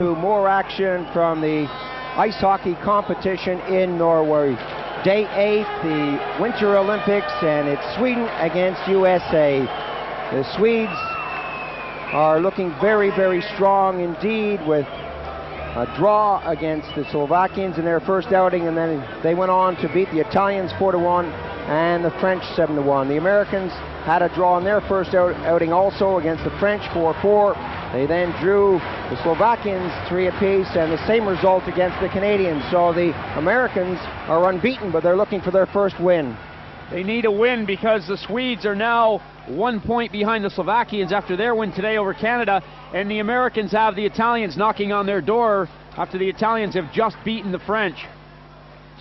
More action from the ice hockey competition in Norway. Day 8, the Winter Olympics, and it's Sweden against USA. The Swedes are looking very, very strong indeed, with a draw against the Slovakians in their first outing, and then they went on to beat the Italians 4-1 and the French 7-1. The Americans had a draw in their first outing also against the French 4-4. They then drew the Slovakians 3 apiece, and the same result against the Canadians. So the Americans are unbeaten, but they're looking for their first win. They need a win because the Swedes are now 1 point behind the Slovakians after their win today over Canada, and the Americans have the Italians knocking on their door after the Italians have just beaten the French.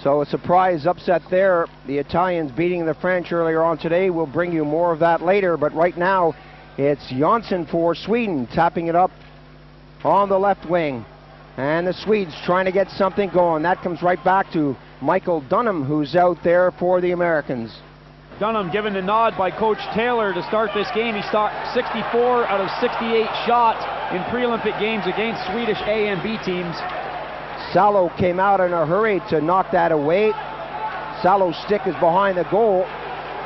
So a surprise upset there. The Italians beating the French earlier on today. We'll bring you more of that later, but right now it's Jonsson for Sweden, tapping it up on the left wing. And the Swedes trying to get something going. That comes right back to Michael Dunham, who's out there for the Americans. Dunham given the nod by Coach Taylor to start this game. He stopped 64 out of 68 shots in pre-Olympic games against Swedish A and B teams. Salo came out in a hurry to knock that away. Salo's stick is behind the goal.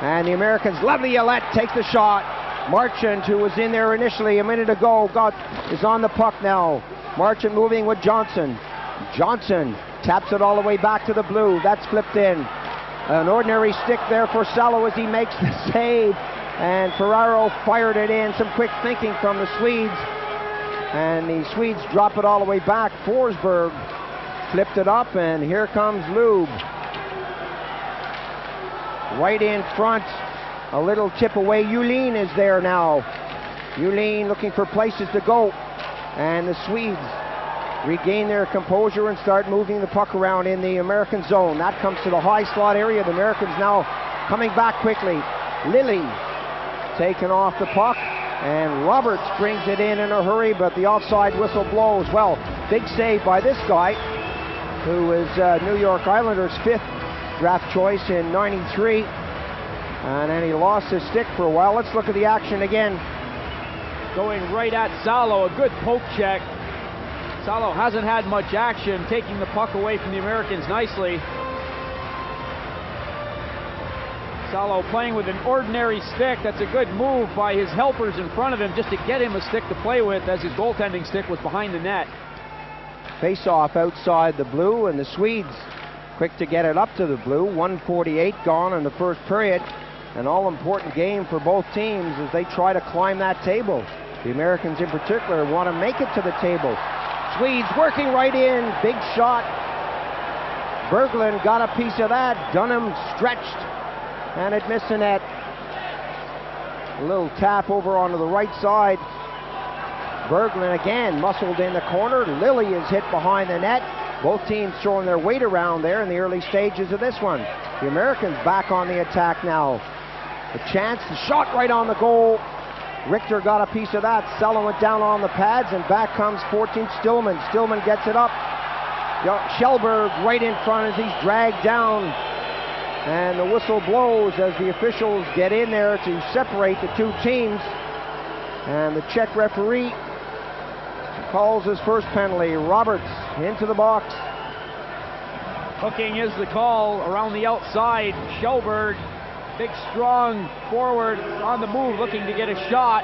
And the Americans, Laviolette takes the shot. Marchand, who was in there initially a minute ago, is on the puck now. Marchand moving with Jonsson. Jonsson taps it all the way back to the blue. That's flipped in. An ordinary stick there for Salo as he makes the save. And Ferraro fired it in. Some quick thinking from the Swedes. And the Swedes drop it all the way back. Forsberg flipped it up, and here comes Lube. Right in front. A little chip away. Julin is there now. Julin looking for places to go. And the Swedes regain their composure and start moving the puck around in the American zone. That comes to the high slot area. The Americans now coming back quickly. Lilly taken off the puck, and Roberts brings it in a hurry, but the offside whistle blows. Well, big save by this guy, who is New York Islanders' 5th draft choice in '93. And then he lost his stick for a while. Let's look at the action again. Going right at Salo, a good poke check. Salo hasn't had much action, taking the puck away from the Americans nicely. Salo playing with an ordinary stick. That's a good move by his helpers in front of him just to get him a stick to play with, as his goaltending stick was behind the net. Face-off outside the blue, and the Swedes quick to get it up to the blue. 1:48 gone in the first period. An all-important game for both teams as they try to climb that table. The Americans in particular want to make it to the table. Swedes working right in. Big shot. Berglund got a piece of that. Dunham stretched, and it missed the net. A little tap over onto the right side. Berglund again muscled in the corner. Lilly is hit behind the net. Both teams throwing their weight around there in the early stages of this one. The Americans back on the attack now. A chance, the shot right on the goal. Richter got a piece of that. Salo went down on the pads, and back comes 14th Stillman. Stillman gets it up. Kjellberg right in front as he's dragged down. And the whistle blows as the officials get in there to separate the two teams. And the Czech referee calls his first penalty. Roberts into the box. Hooking is the call around the outside. Kjellberg, big strong forward, on the move looking to get a shot.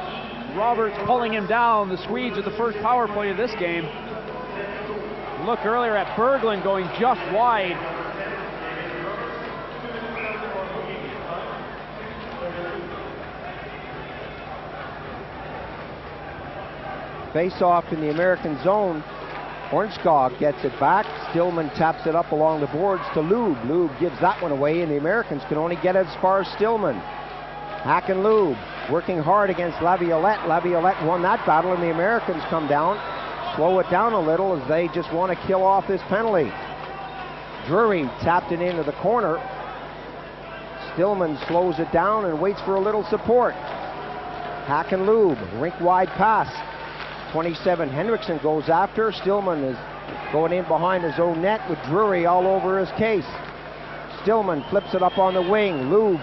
Roberts pulling him down. The Swedes are the first power play of this game. Look earlier at Berglund going just wide. Face-off in the American zone. Hornskog gets it back. Stillman taps it up along the boards to Lube. Lube gives that one away, and the Americans can only get it as far as Stillman. Hack and Lube working hard against Laviolette. Laviolette won that battle, and the Americans come down, slow it down a little as they just want to kill off this penalty. Drury tapped it into the corner. Stillman slows it down and waits for a little support. Hack and Lube, rink-wide pass. 27 Henriksen goes after. Stillman is going in behind his own net with Drury all over his case. Stillman flips it up on the wing. Lube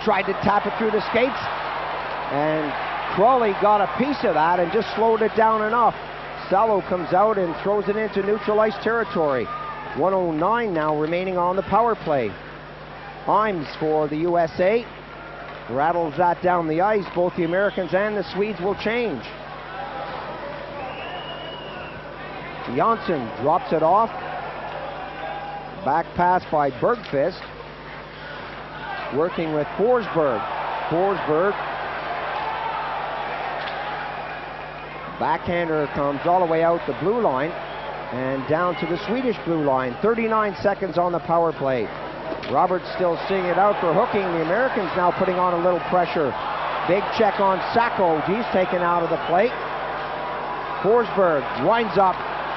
tried to tap it through the skates, and Crawley got a piece of that and just slowed it down enough. Salo comes out and throws it into neutral ice territory. 1:09 now remaining on the power play. Himes for the USA. Rattles that down the ice. Both the Americans and the Swedes will change. Janssen drops it off. Back pass by Bergqvist. Working with Forsberg. Forsberg. Backhander comes all the way out the blue line and down to the Swedish blue line. 39 seconds on the power play. Roberts still seeing it out for hooking. The Americans now putting on a little pressure. Big check on Sacco. He's taken out of the plate. Forsberg winds up.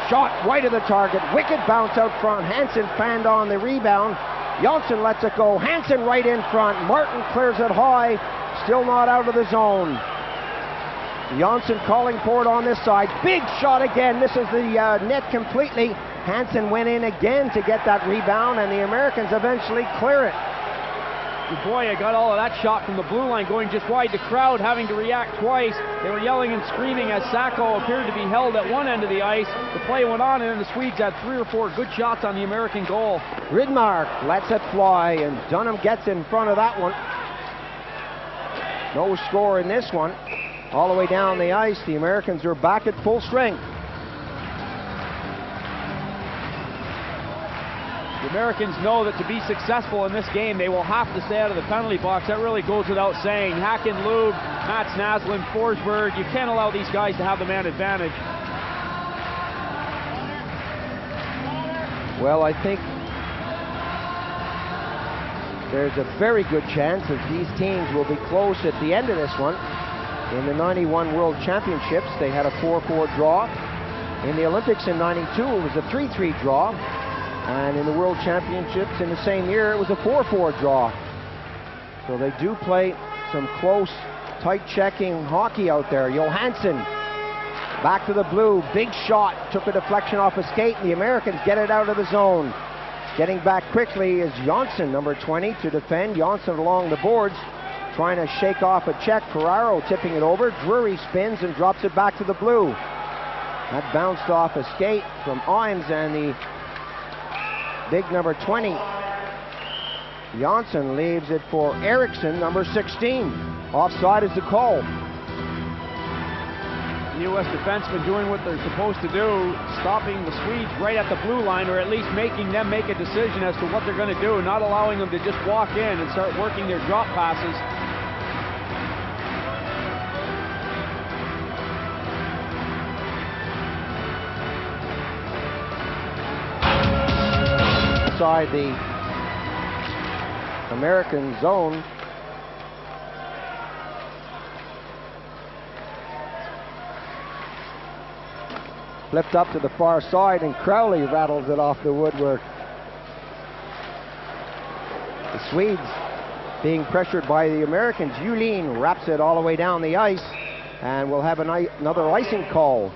Shot right of the target. Wicked bounce out front. Hansen fanned on the rebound. Janssen lets it go. Hansen right in front. Martin clears it high. Still not out of the zone. Janssen calling for it on this side. Big shot again. This is the net completely. Hansen went in again to get that rebound, and the Americans eventually clear it. Boy, I got all of that shot from the blue line going just wide. The crowd having to react twice. They were yelling and screaming as Sacco appeared to be held at one end of the ice. The play went on, and then the Swedes had 3 or 4 good shots on the American goal. Rydmark lets it fly, and Dunham gets in front of that one. No score in this one. All the way down the ice, the Americans are back at full strength. The Americans know that to be successful in this game, they will have to stay out of the penalty box. That really goes without saying. Hacken, Lube, Mats Naslund, Forsberg, you can't allow these guys to have the man advantage. Well, I think there's a very good chance that these teams will be close at the end of this one. In the 91 World Championships, they had a 4-4 draw. In the Olympics in 92, it was a 3-3 draw. And in the World Championships in the same year, it was a 4-4 draw. So they do play some close, tight-checking hockey out there. Johansson back to the blue. Big shot. Took a deflection off a skate, and the Americans get it out of the zone. Getting back quickly is Janssen, number 20, to defend. Janssen along the boards, trying to shake off a check. Ferraro tipping it over. Drury spins and drops it back to the blue. That bounced off a skate from Himes and the big number 20. Janssen leaves it for Eriksson, number 16. Offside is the call. The U.S. defensemen doing what they're supposed to do, stopping the Swedes right at the blue line, or at least making them make a decision as to what they're going to do, not allowing them to just walk in and start working their drop passes. Inside the American zone. Flipped up to the far side, and Crowley rattles it off the woodwork. The Swedes being pressured by the Americans. Julin wraps it all the way down the ice, and we'll have another icing call.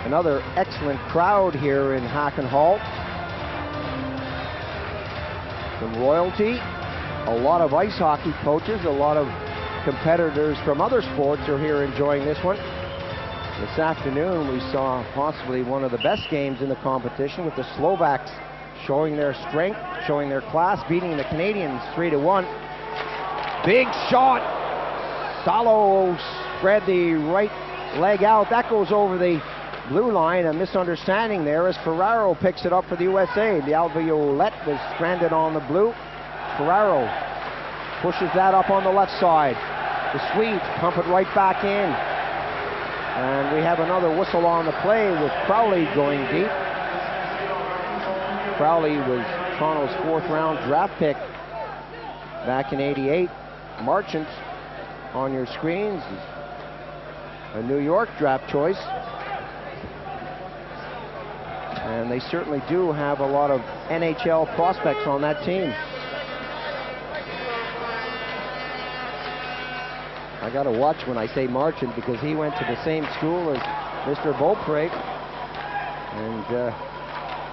Another excellent crowd here in Hacken Hall. Some royalty, a lot of ice hockey coaches, a lot of competitors from other sports are here enjoying this one. This afternoon we saw possibly one of the best games in the competition, with the Slovaks showing their strength, showing their class, beating the Canadians 3-1. Big shot! Salo spread the right leg out. That goes over the blue line. A misunderstanding there as Ferraro picks it up for the USA. The Alviolette was stranded on the blue. Ferraro pushes that up on the left side. The Swedes pump it right back in. And we have another whistle on the play with Crowley going deep. Crowley was Toronto's 4th round draft pick back in '88. Marchant on your screens, a New York draft choice. And they certainly do have a lot of NHL prospects on that team. I got to watch when I say Marchant, because he went to the same school as Mr. Beaupre. And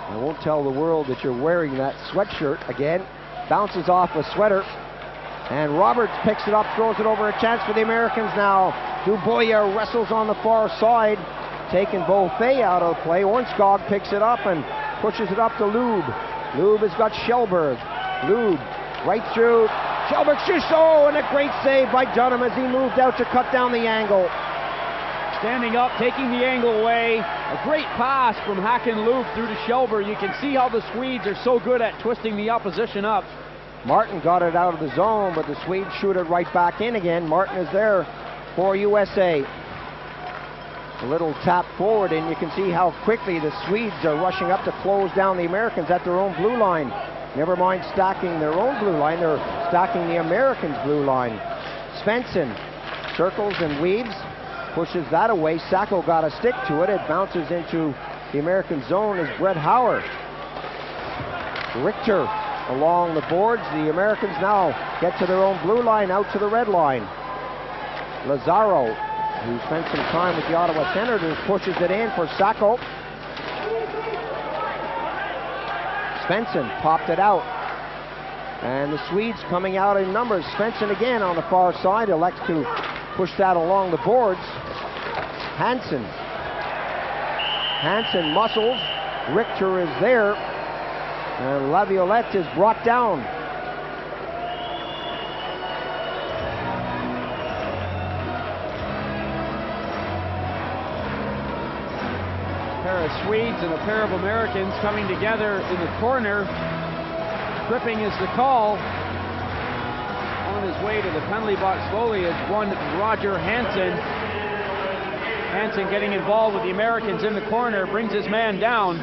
I won't tell the world that you're wearing that sweatshirt again. Bounces off a sweater. And Roberts picks it up, throws it over. A chance for the Americans now. Dubois wrestles on the far side, taking Beaufait out of play. Ornskog picks it up and pushes it up to Lube. Lube has got Schellberg. Lube right through. Schellberg shoots, oh, and a great save by Dunham as he moved out to cut down the angle. Standing up, taking the angle away. A great pass from Hakan Lube through to Schellberg. You can see how the Swedes are so good at twisting the opposition up. Martin got it out of the zone, but the Swedes shoot it right back in again. Martin is there for USA. A little tap forward, and you can see how quickly the Swedes are rushing up to close down the Americans at their own blue line. Never mind stacking their own blue line, they're stacking the Americans' blue line. Svensson circles and weaves, pushes that away. Sacco got a stick to it. It bounces into the American zone as Brett Howard. Richter along the boards. The Americans now get to their own blue line, out to the red line. Lazaro, who spent some time with the Ottawa Senators, pushes it in for Sacco. Svensson popped it out. And the Swedes coming out in numbers. Svensson again on the far side, elects to push that along the boards. Hansen muscles. Richter is there. And Laviolette is brought down. A pair of Swedes and a pair of Americans coming together in the corner. Tripping is the call. On his way to the penalty box slowly is one Roger Hansen. Hansen getting involved with the Americans in the corner, brings his man down.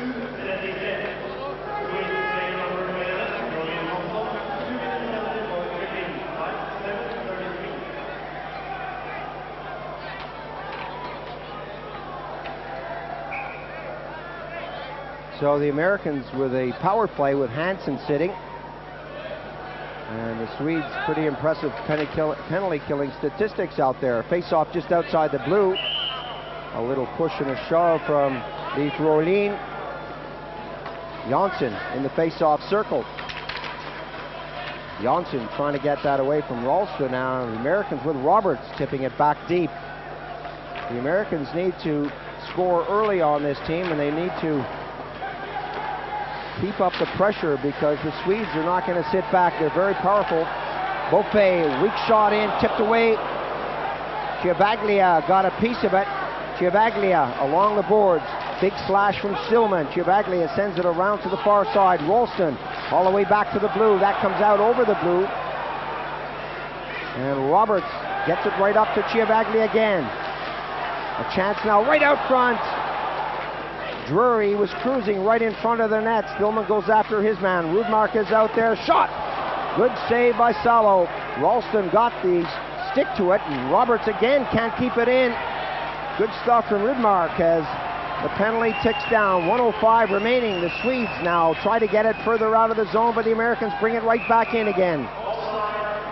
So the Americans with a power play with Hansen sitting. And the Swedes, pretty impressive penalty killing statistics out there. Face-off just outside the blue. A little push and a shove from the Frolin. Janssen in the face-off circle. Janssen trying to get that away from Ralston now. The Americans with Roberts tipping it back deep. The Americans need to score early on this team, and they need to keep up the pressure because the Swedes are not going to sit back. They're very powerful. Beaufait, weak shot in, tipped away. Ciavaglia got a piece of it. Ciavaglia along the boards. Big slash from Stillman. Ciavaglia sends it around to the far side. Rolston all the way back to the blue. That comes out over the blue. And Roberts gets it right up to Ciavaglia again. A chance now right out front. Drury was cruising right in front of the net. Stillman goes after his man. Rudmark is out there. Shot! Good save by Salo. Ralston got the stick to it, and Roberts again can't keep it in. Good stuff from Rudmark as the penalty ticks down. 1:05 remaining. The Swedes now try to get it further out of the zone, but the Americans bring it right back in again.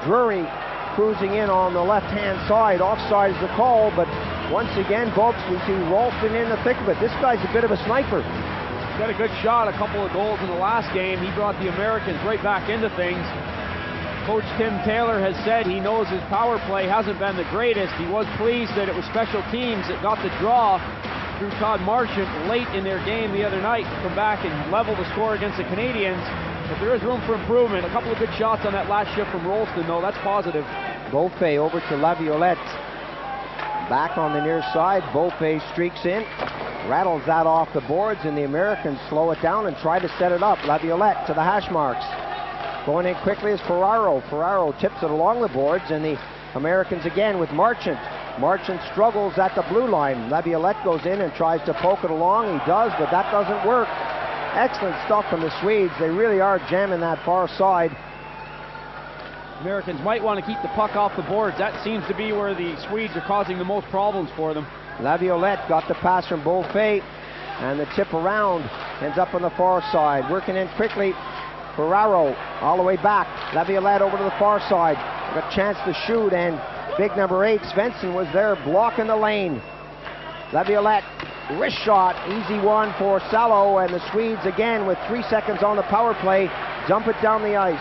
Drury cruising in on the left-hand side. Offside is the call, but once again, folks, we see Ralston in the thick of it. This guy's a bit of a sniper. He's got a good shot, a couple of goals in the last game. He brought the Americans right back into things. Coach Tim Taylor has said he knows his power play hasn't been the greatest. He was pleased that it was special teams that got the draw through Todd Marchant late in their game the other night to come back and level the score against the Canadians. But there is room for improvement. A couple of good shots on that last shift from Rolston, though. That's positive. Beaufait over to Laviolette. Back on the near side, Beaufait streaks in, rattles that off the boards, and the Americans slow it down and try to set it up. Laviolette to the hash marks. Going in quickly is Ferraro. Ferraro tips it along the boards, and the Americans again with Marchant. Marchant struggles at the blue line. Laviolette goes in and tries to poke it along. He does, but that doesn't work. Excellent stuff from the Swedes. They really are jamming that far side. Americans might want to keep the puck off the boards. That seems to be where the Swedes are causing the most problems for them. Laviolette got the pass from Beaufait, and the tip around ends up on the far side. Working in quickly, Ferraro all the way back. Laviolette over to the far side. Got a chance to shoot, and big number 8, Svensson, was there blocking the lane. Laviolette, wrist shot, easy one for Salo, and the Swedes again with 3 seconds on the power play, dump it down the ice.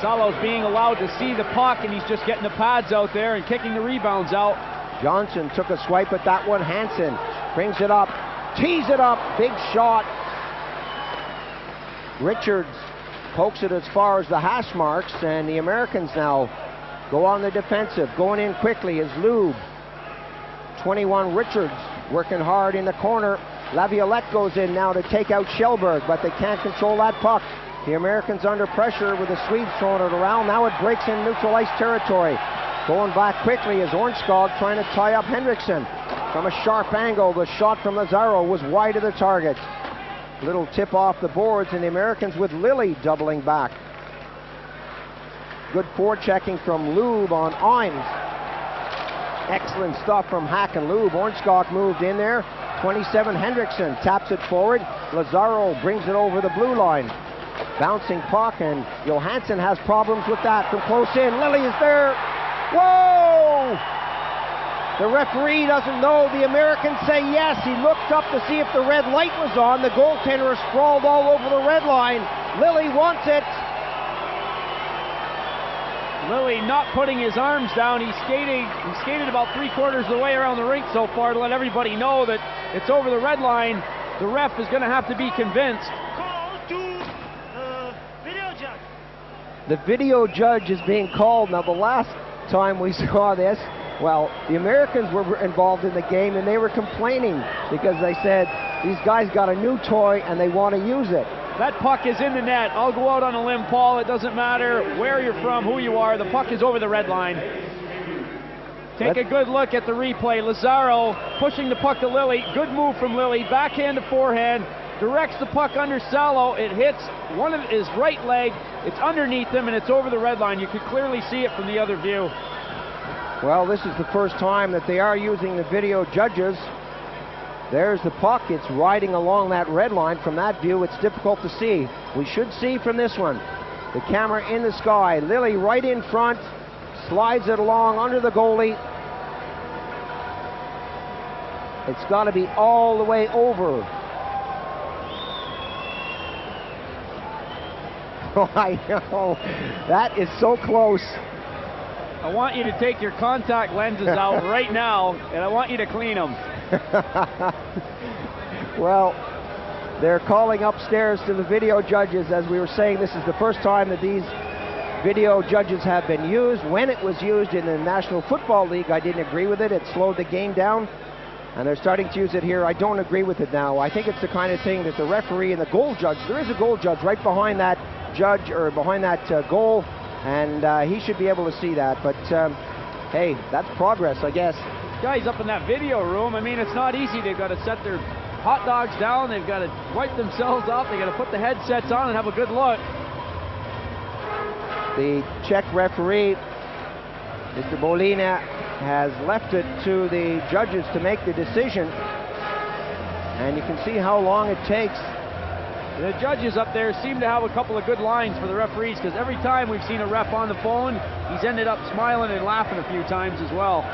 Salo's being allowed to see the puck, and he's just getting the pads out there and kicking the rebounds out. Johnson took a swipe at that one. Hansen brings it up, tees it up, big shot. Richards pokes it as far as the hash marks, and the Americans now go on the defensive. Going in quickly is Lube. 21 Richards working hard in the corner. Laviolette goes in now to take out Kjellberg, but they can't control that puck. The Americans under pressure with the Swedes throwing it around. Now it breaks in neutral ice territory. Going back quickly is Ornskog trying to tie up Henriksen. From a sharp angle, the shot from Lazaro was wide of the target. Little tip off the boards, and the Americans with Lilly doubling back. Good forechecking from Lube on Imes. Excellent stuff from Hack and Lube. Ornskog moved in there. 27 Henriksen taps it forward. Lazaro brings it over the blue line. Bouncing puck, and Johansson has problems with that from close in. Lilly is there. Whoa! The referee doesn't know. The Americans say yes. He looked up to see if the red light was on. The goaltender is sprawled all over the red line. Lilly wants it. Lilly not putting his arms down. He skated about 3/4 of the way around the rink so far to let everybody know that it's over the red line. The ref is going to have to be convinced. The video judge is being called. Now, the last time we saw this, well, the Americans were involved in the game, and they were complaining because they said these guys got a new toy and they want to use it. That puck is in the net. I'll go out on a limb, Paul. It doesn't matter where you're from, who you are. The puck is over the red line. Take a good look at the replay. Lazaro pushing the puck to Lilly. Good move from Lilly. Backhand to forehand. Directs the puck under Salo. It hits one of his right leg. It's underneath him, and it's over the red line. You could clearly see it from the other view. Well, this is the first time that they are using the video judges. There's the puck. It's riding along that red line. From that view, it's difficult to see. We should see from this one. The camera in the sky. Lilly right in front. Slides it along under the goalie. It's got to be all the way over. Oh, I know. That is so close. I want you to take your contact lenses out right now, and I want you to clean them. Well, they're calling upstairs to the video judges. As we were saying, this is the first time that these video judges have been used. When it was used in the National Football League, I didn't agree with it. It slowed the game down, and they're starting to use it here. I don't agree with it now. I think it's the kind of thing that the referee and the goal judge, there is a goal judge right behind that judge, or behind that goal, and he should be able to see that. But hey, that's progress, I guess. Guys up in that video room, I mean, it's not easy. They've got to set their hot dogs down, they've got to wipe themselves off, they've got to put the headsets on and have a good look. The Czech referee, Mr. Bolina, has left it to the judges to make the decision, and you can see how long it takes. The judges up there seem to have a couple of good lines for the referees, because every time we've seen a ref on the phone, he's ended up smiling and laughing a few times as well.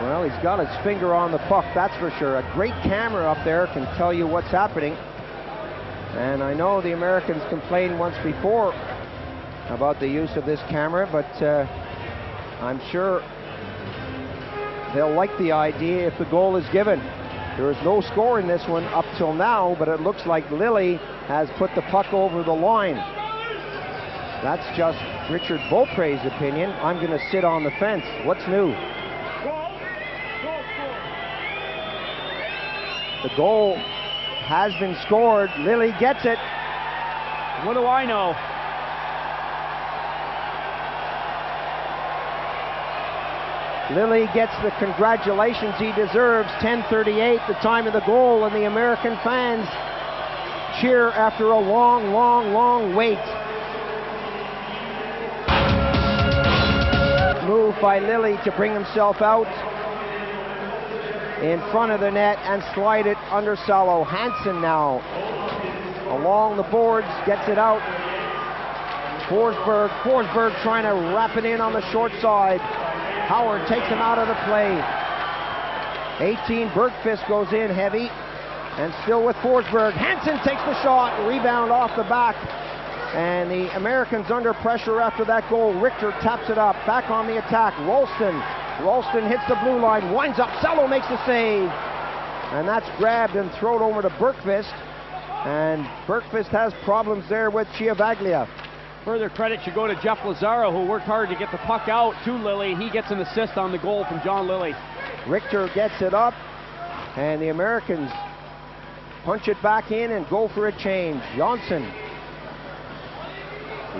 Well, he's got his finger on the puck, that's for sure. A great camera up there can tell you what's happening. And I know the Americans complained once before about the use of this camera, but I'm sure they'll like the idea if the goal is given. There is no score in this one up till now, but it looks like Lilly has put the puck over the line. That's just Richard Beaupre's opinion. I'm going to sit on the fence. What's new? The goal has been scored. Lilly gets it. What do I know? Lilly gets the congratulations he deserves. 10:38, the time of the goal, and the American fans cheer after a long, long, long wait. Move by Lilly to bring himself out in front of the net and slide it under Salo. Hansen now along the boards, gets it out. Forsberg trying to wrap it in on the short side. Howard takes him out of the play. 18, Bergqvist goes in heavy, and still with Forsberg. Hansen takes the shot, rebound off the back, and the Americans under pressure after that goal. Richter taps it up, back on the attack. Ralston hits the blue line, winds up, Sello makes the save, and that's grabbed and thrown over to Bergqvist, and Bergqvist has problems there with Chiavaglia. Further credit should go to Jeff Lazaro, who worked hard to get the puck out to Lilly. He gets an assist on the goal from John Lilly. Richter gets it up, and the Americans punch it back in and go for a change. Jonsson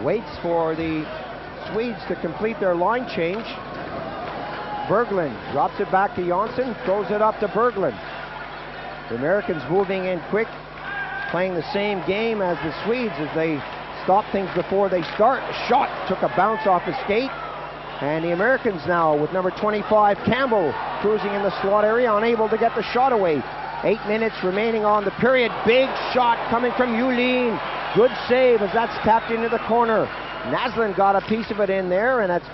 waits for the Swedes to complete their line change. Berglund drops it back to Jonsson, throws it up to Berglund. The Americans moving in quick, playing the same game as the Swedes as they stop things before they start. A shot took a bounce off his skate, and the Americans now with number 25 Campbell cruising in the slot area, unable to get the shot away. 8 minutes remaining on the period. Big shot coming from Yulin. Good save as that's tapped into the corner. Naslund got a piece of it in there, and that's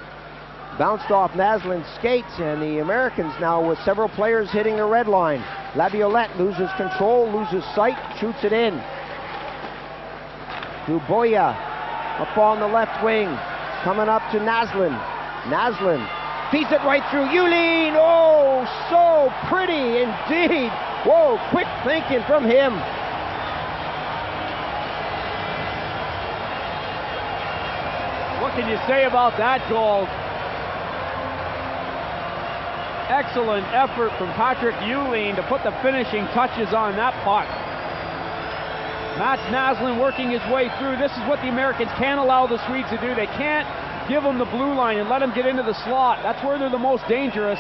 bounced off Naslin's skates, and the Americans now with several players hitting the red line. Laviolette loses control, loses sight, shoots it in. Duboya up on the left wing, coming up to Naslund. Naslund feeds it right through Yulin. Oh, so pretty indeed. Whoa, quick thinking from him. What can you say about that goal? Excellent effort from Patrick Yulin to put the finishing touches on that puck. Mats Naslund working his way through. This is what the Americans can't allow the Swedes to do. They can't give them the blue line and let them get into the slot. That's where they're the most dangerous.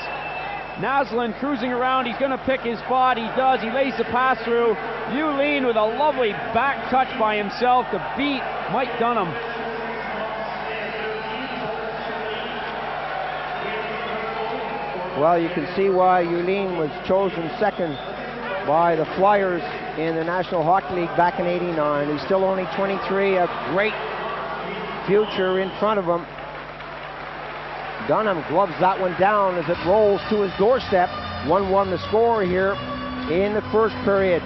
Naslund cruising around. He's going to pick his spot. He does. He lays the pass through. Yulin with a lovely back touch by himself to beat Mike Dunham. Well, you can see why Yulin was chosen second by the Flyers in the National Hockey League back in '89. He's still only 23, a great future in front of him. Dunham gloves that one down as it rolls to his doorstep. 1-1 the score here in the first period.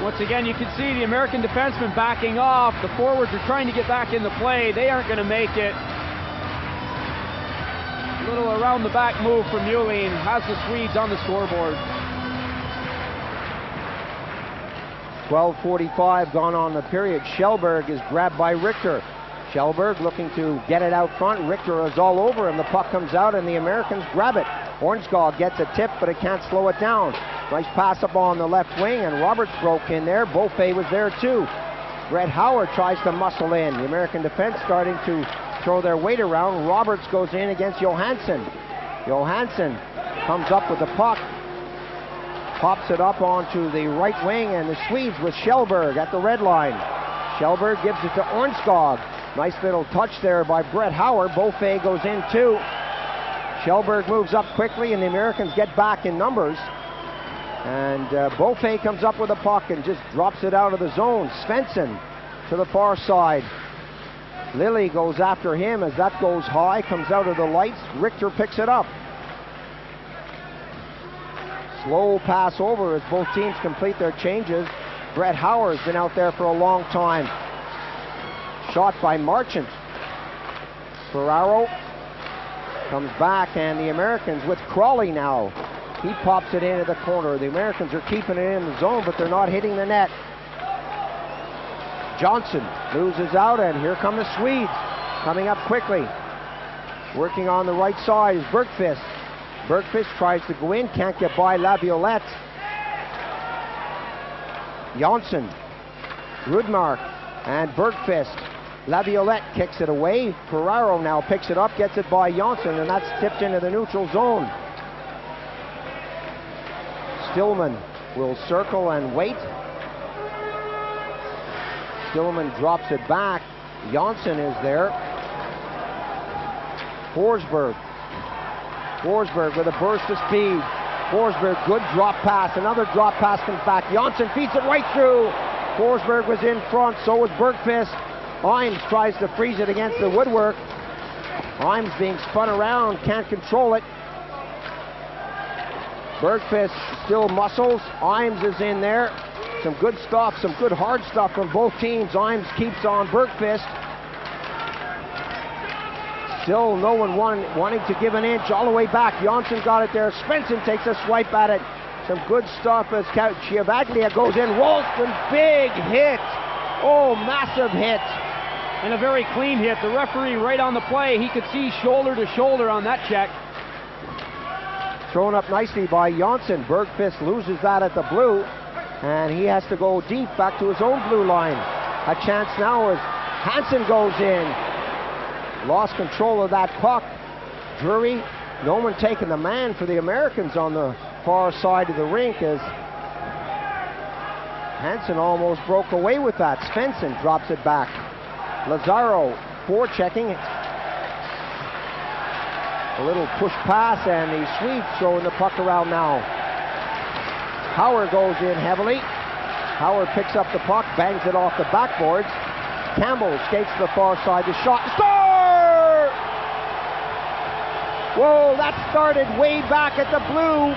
Once again, you can see the American defensemen backing off. The forwards are trying to get back into play. They aren't going to make it. A little around the back move from Yulin has the Swedes on the scoreboard. 12:45 gone on the period. Kjellberg is grabbed by Richter. Kjellberg looking to get it out front. Richter is all over him. The puck comes out and the Americans grab it. Hornsgaard gets a tip, but it can't slow it down. Nice pass up on the left wing, and Roberts broke in there. Beaufait was there too. Brett Howard tries to muscle in. The American defense starting to throw their weight around. Roberts goes in against Johansson. Johansson comes up with the puck, pops it up onto the right wing, and the Swedes with Kjellberg at the red line. Kjellberg gives it to Ornskog. Nice little touch there by Brett Howard. Beaufait goes in too. Kjellberg moves up quickly, and the Americans get back in numbers. And Beaufait comes up with a puck and just drops it out of the zone. Svensson to the far side. Lilly goes after him as that goes high, comes out of the lights. Richter picks it up. Slow pass over as both teams complete their changes. Brett Howard's been out there for a long time. Shot by Marchant. Ferraro comes back, and the Americans with Crawley now. He pops it into the corner. The Americans are keeping it in the zone, but they're not hitting the net. Johnson loses out, and here come the Swedes coming up quickly. Working on the right side is Bergqvist. Bergqvist tries to go in, can't get by Laviolette. Jonsson, Rudmark, and Bergqvist. Laviolette kicks it away. Ferraro now picks it up, gets it by Jonsson, and that's tipped into the neutral zone. Stillman will circle and wait. Stillman drops it back. Jonsson is there. Forsberg. Forsberg with a burst of speed. Forsberg, good drop pass. Another drop pass comes back. Jonsson feeds it right through. Forsberg was in front, so was Bergqvist. Imes tries to freeze it against the woodwork. Himes being spun around, can't control it. Bergqvist still muscles. Himes is in there. Some good stuff, some good hard stuff from both teams. Himes keeps on Bergqvist. Still no one wanting to give an inch all the way back. Janssen got it there. Svensson takes a swipe at it. Some good stuff as Chiavaglia goes in. Ralston, big hit. Oh, massive hit. And a very clean hit. The referee right on the play. He could see shoulder to shoulder on that check. Thrown up nicely by Janssen. Bergqvist loses that at the blue, and he has to go deep back to his own blue line. A chance now as Hansen goes in. Lost control of that puck. Drury, no one taking the man for the Americans on the far side of the rink as Hansen almost broke away with that. Svensson drops it back. Lazaro forechecking. A little push pass, and the Swedes throwing the puck around now. Howard goes in heavily. Howard picks up the puck, bangs it off the backboards. Campbell skates to the far side. The shot. Score! Whoa, that started way back at the blue.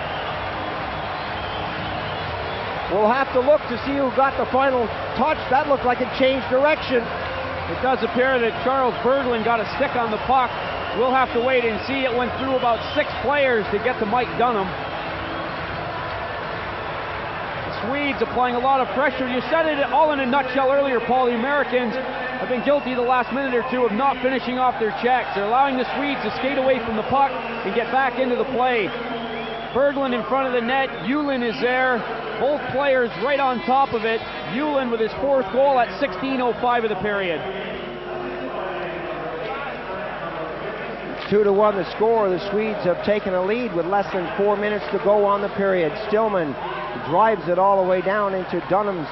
We'll have to look to see who got the final touch. That looked like it changed direction. It does appear that Charles Berglund got a stick on the puck. We'll have to wait and see. It went through about 6 players to get to Mike Dunham. The Swedes applying a lot of pressure. You said it all in a nutshell earlier, Paul. The Americans have been guilty the last minute or two of not finishing off their checks. They're allowing the Swedes to skate away from the puck and get back into the play. Berglund in front of the net. Uhlin is there. Both players right on top of it. Uhlin with his 4th goal at 16:05 of the period. 2-1 the score. The Swedes have taken a lead with less than 4 minutes to go on the period. Stillman drives it all the way down into Dunham's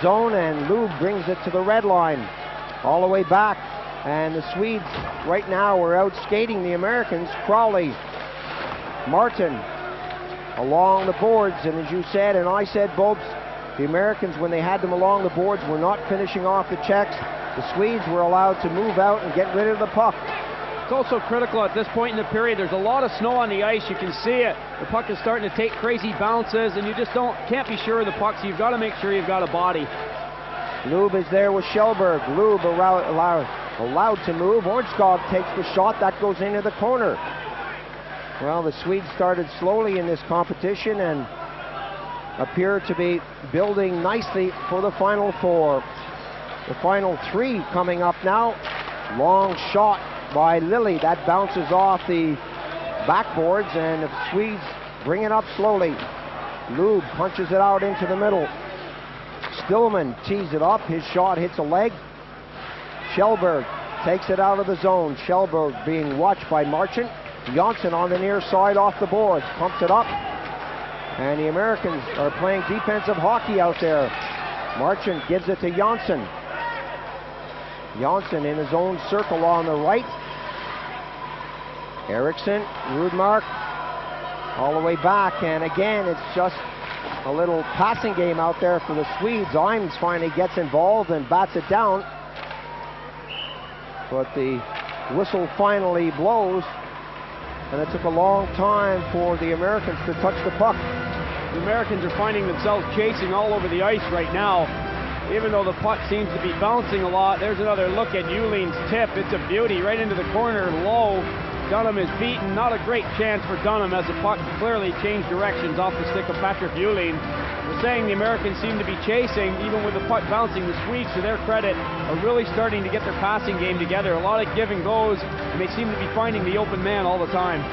zone, and Lube brings it to the red line. All the way back. And the Swedes right now are out skating the Americans. Crowley, Martin along the boards, and as you said and I said, Bobs, the Americans, when they had them along the boards, were not finishing off the checks. The Swedes were allowed to move out and get rid of the puck. It's also critical at this point in the period. There's a lot of snow on the ice. You can see it. The puck is starting to take crazy bounces, and you just can't be sure of the puck, so you've got to make sure you've got a body. Lube is there with Kjellberg. Lube allowed to move. Ornskog takes the shot. That goes into the corner. Well, the Swedes started slowly in this competition and appear to be building nicely for the Final Four. The Final 3 coming up now. Long shot by Lilly. That bounces off the backboards, and the Swedes bring it up slowly. Lube punches it out into the middle. Stillman tees it up. His shot hits a leg. Kjellberg takes it out of the zone. Kjellberg being watched by Marchant. Janssen on the near side off the boards. Pumps it up. And the Americans are playing defensive hockey out there. Marchant gives it to Janssen. Janssen in his own circle on the right. Eriksson, Rudmark, all the way back, and again it's just a little passing game out there for the Swedes. Himes finally gets involved and bats it down, but the whistle finally blows, and it took a long time for the Americans to touch the puck. The Americans are finding themselves chasing all over the ice right now. Even though the puck seems to be bouncing a lot, there's another look at Uhlin's tip. It's a beauty right into the corner, low. Dunham is beaten. Not a great chance for Dunham as the puck clearly changed directions off the stick of Patrick Uhlin. We're saying the Americans seem to be chasing, even with the puck bouncing. The Swedes, to their credit, are really starting to get their passing game together. A lot of give and goes, and they seem to be finding the open man all the time.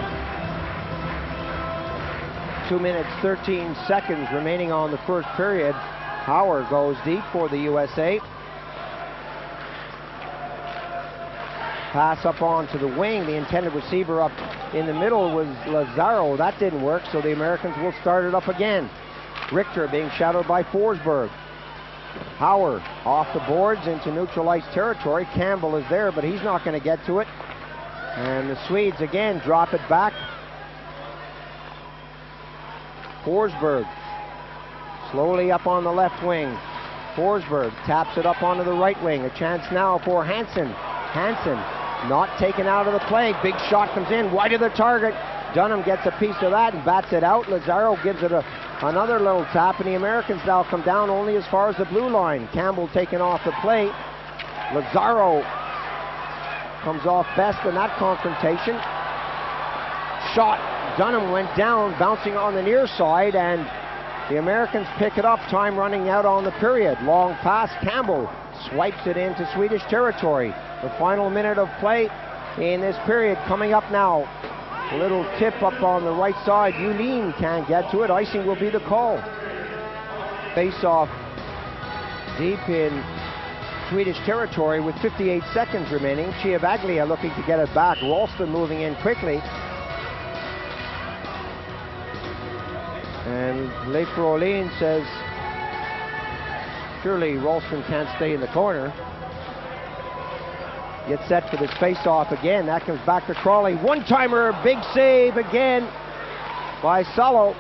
2 minutes, 13 seconds remaining on the first period. Howard goes deep for the USA. Pass up onto the wing. The intended receiver up in the middle was Lazaro. That didn't work, so the Americans will start it up again. Richter being shadowed by Forsberg. Howard off the boards into neutral ice territory. Campbell is there, but he's not going to get to it. And the Swedes again drop it back. Forsberg slowly up on the left wing. Forsberg taps it up onto the right wing. A chance now for Hansen. Hansen not taken out of the play. Big shot comes in, wide of the target. Dunham gets a piece of that and bats it out. Lazaro gives it another little tap, and the Americans now come down only as far as the blue line. Campbell taken off the plate. Lazaro comes off best in that confrontation. Shot, Dunham went down, bouncing on the near side, and the Americans pick it up. Time running out on the period. Long pass, Campbell swipes it into Swedish territory. The final minute of play in this period coming up now. A little tip up on the right side. Yulin can't get to it. Icing will be the call. Face off deep in Swedish territory with 58 seconds remaining. Chiavaglia looking to get it back. Ralston moving in quickly. And Le Frolin says, surely Ralston can't stay in the corner. Gets set for this face-off again. That comes back to Crawley. One-timer, big save again by Salo.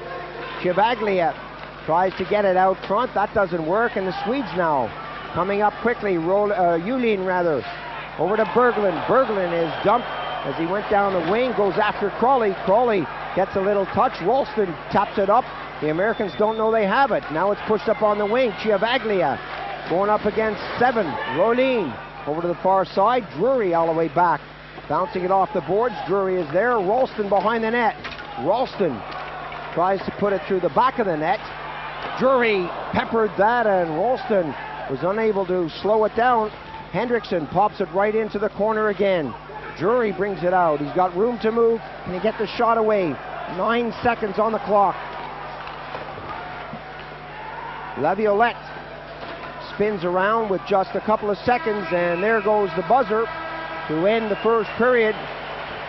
Chiavaglia tries to get it out front. That doesn't work, and the Swedes now coming up quickly. Yulin rather, over to Berglund. Berglund is dumped as he went down the wing, goes after Crawley. Crawley gets a little touch. Ralston taps it up. The Americans don't know they have it. Now it's pushed up on the wing. Chiavaglia going up against 7. Rolin over to the far side. Drury all the way back, bouncing it off the boards. Drury is there. Ralston behind the net. Ralston tries to put it through the back of the net. Drury peppered that, and Ralston was unable to slow it down. Hendrickson pops it right into the corner again. Drury brings it out. He's got room to move. Can he get the shot away? 9 seconds on the clock. Laviolette spins around with just a couple of seconds, and there goes the buzzer to end the first period.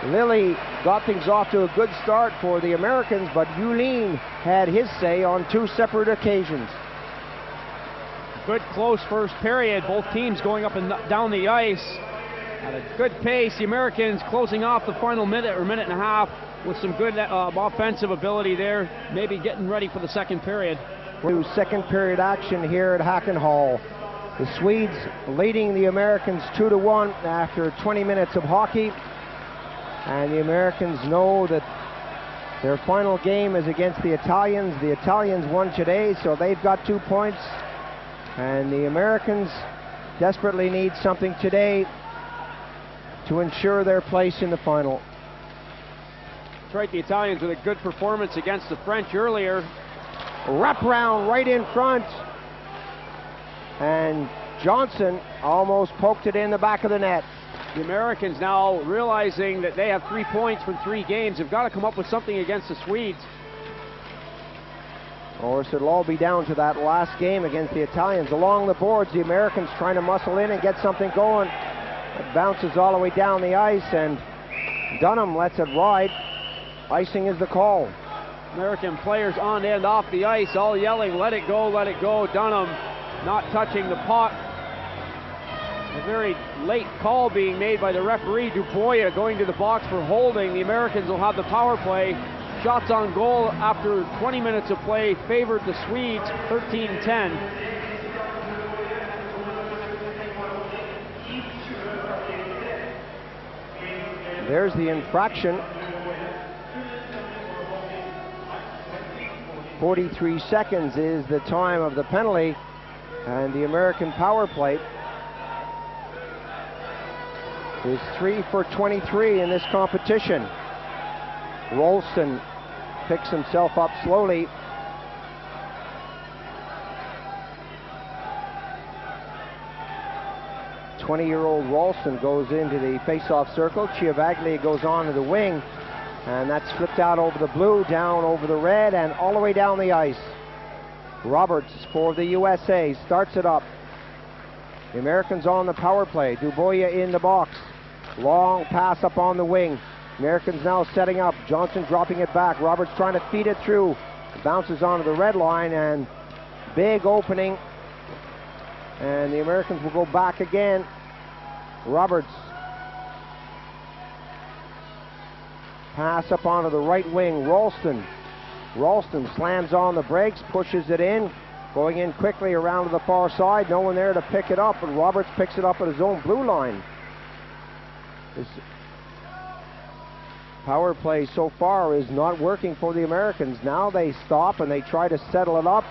Lilly got things off to a good start for the Americans, but Yulin had his say on 2 separate occasions. Good close first period. Both teams going up and down the ice at a good pace. The Americans closing off the final minute or minute and a half with some good offensive ability there, maybe getting ready for the second period. Second period action here at Hacken Hall. The Swedes leading the Americans 2-1 after 20 minutes of hockey, and the Americans know that their final game is against the Italians. The Italians won today, so they've got 2 points, and the Americans desperately need something today to ensure their place in the final. That's right, the Italians with a good performance against the French earlier. Wrap round right in front, and Johnson almost poked it in the back of the net. The Americans now realizing that they have 3 points from 3 games. Have got to come up with something against the Swedes. Of course, it'll all be down to that last game against the Italians. Along the boards, the Americans trying to muscle in and get something going. It bounces all the way down the ice, and Dunham lets it ride. Icing is the call. American players on and off the ice all yelling, let it go, let it go. Dunham not touching the puck. A very late call being made by the referee. Dubois going to the box for holding. The Americans will have the power play. Shots on goal after 20 minutes of play favored the Swedes 13-10. There's the infraction. 43 seconds is the time of the penalty, and the American power play is 3 for 23 in this competition. Ralston picks himself up slowly. "20-year-old Ralston goes into the face-off circle. Chiavaglia goes on to the wing, and that's flipped out over the blue, down over the red, and all the way down the ice. Roberts for the USA starts it up. The Americans on the power play. Dubois in the box. Long pass up on the wing. Americans now setting up. Johnson dropping it back. Roberts trying to feed it through. It bounces onto the red line, and big opening. And the Americans will go back again. Roberts. Pass up onto the right wing. Ralston. Ralston slams on the brakes, pushes it in, going in quickly around to the far side. No one there to pick it up, and Roberts picks it up at his own blue line. This power play so far is not working for the Americans. Now they stop and they try to settle it up.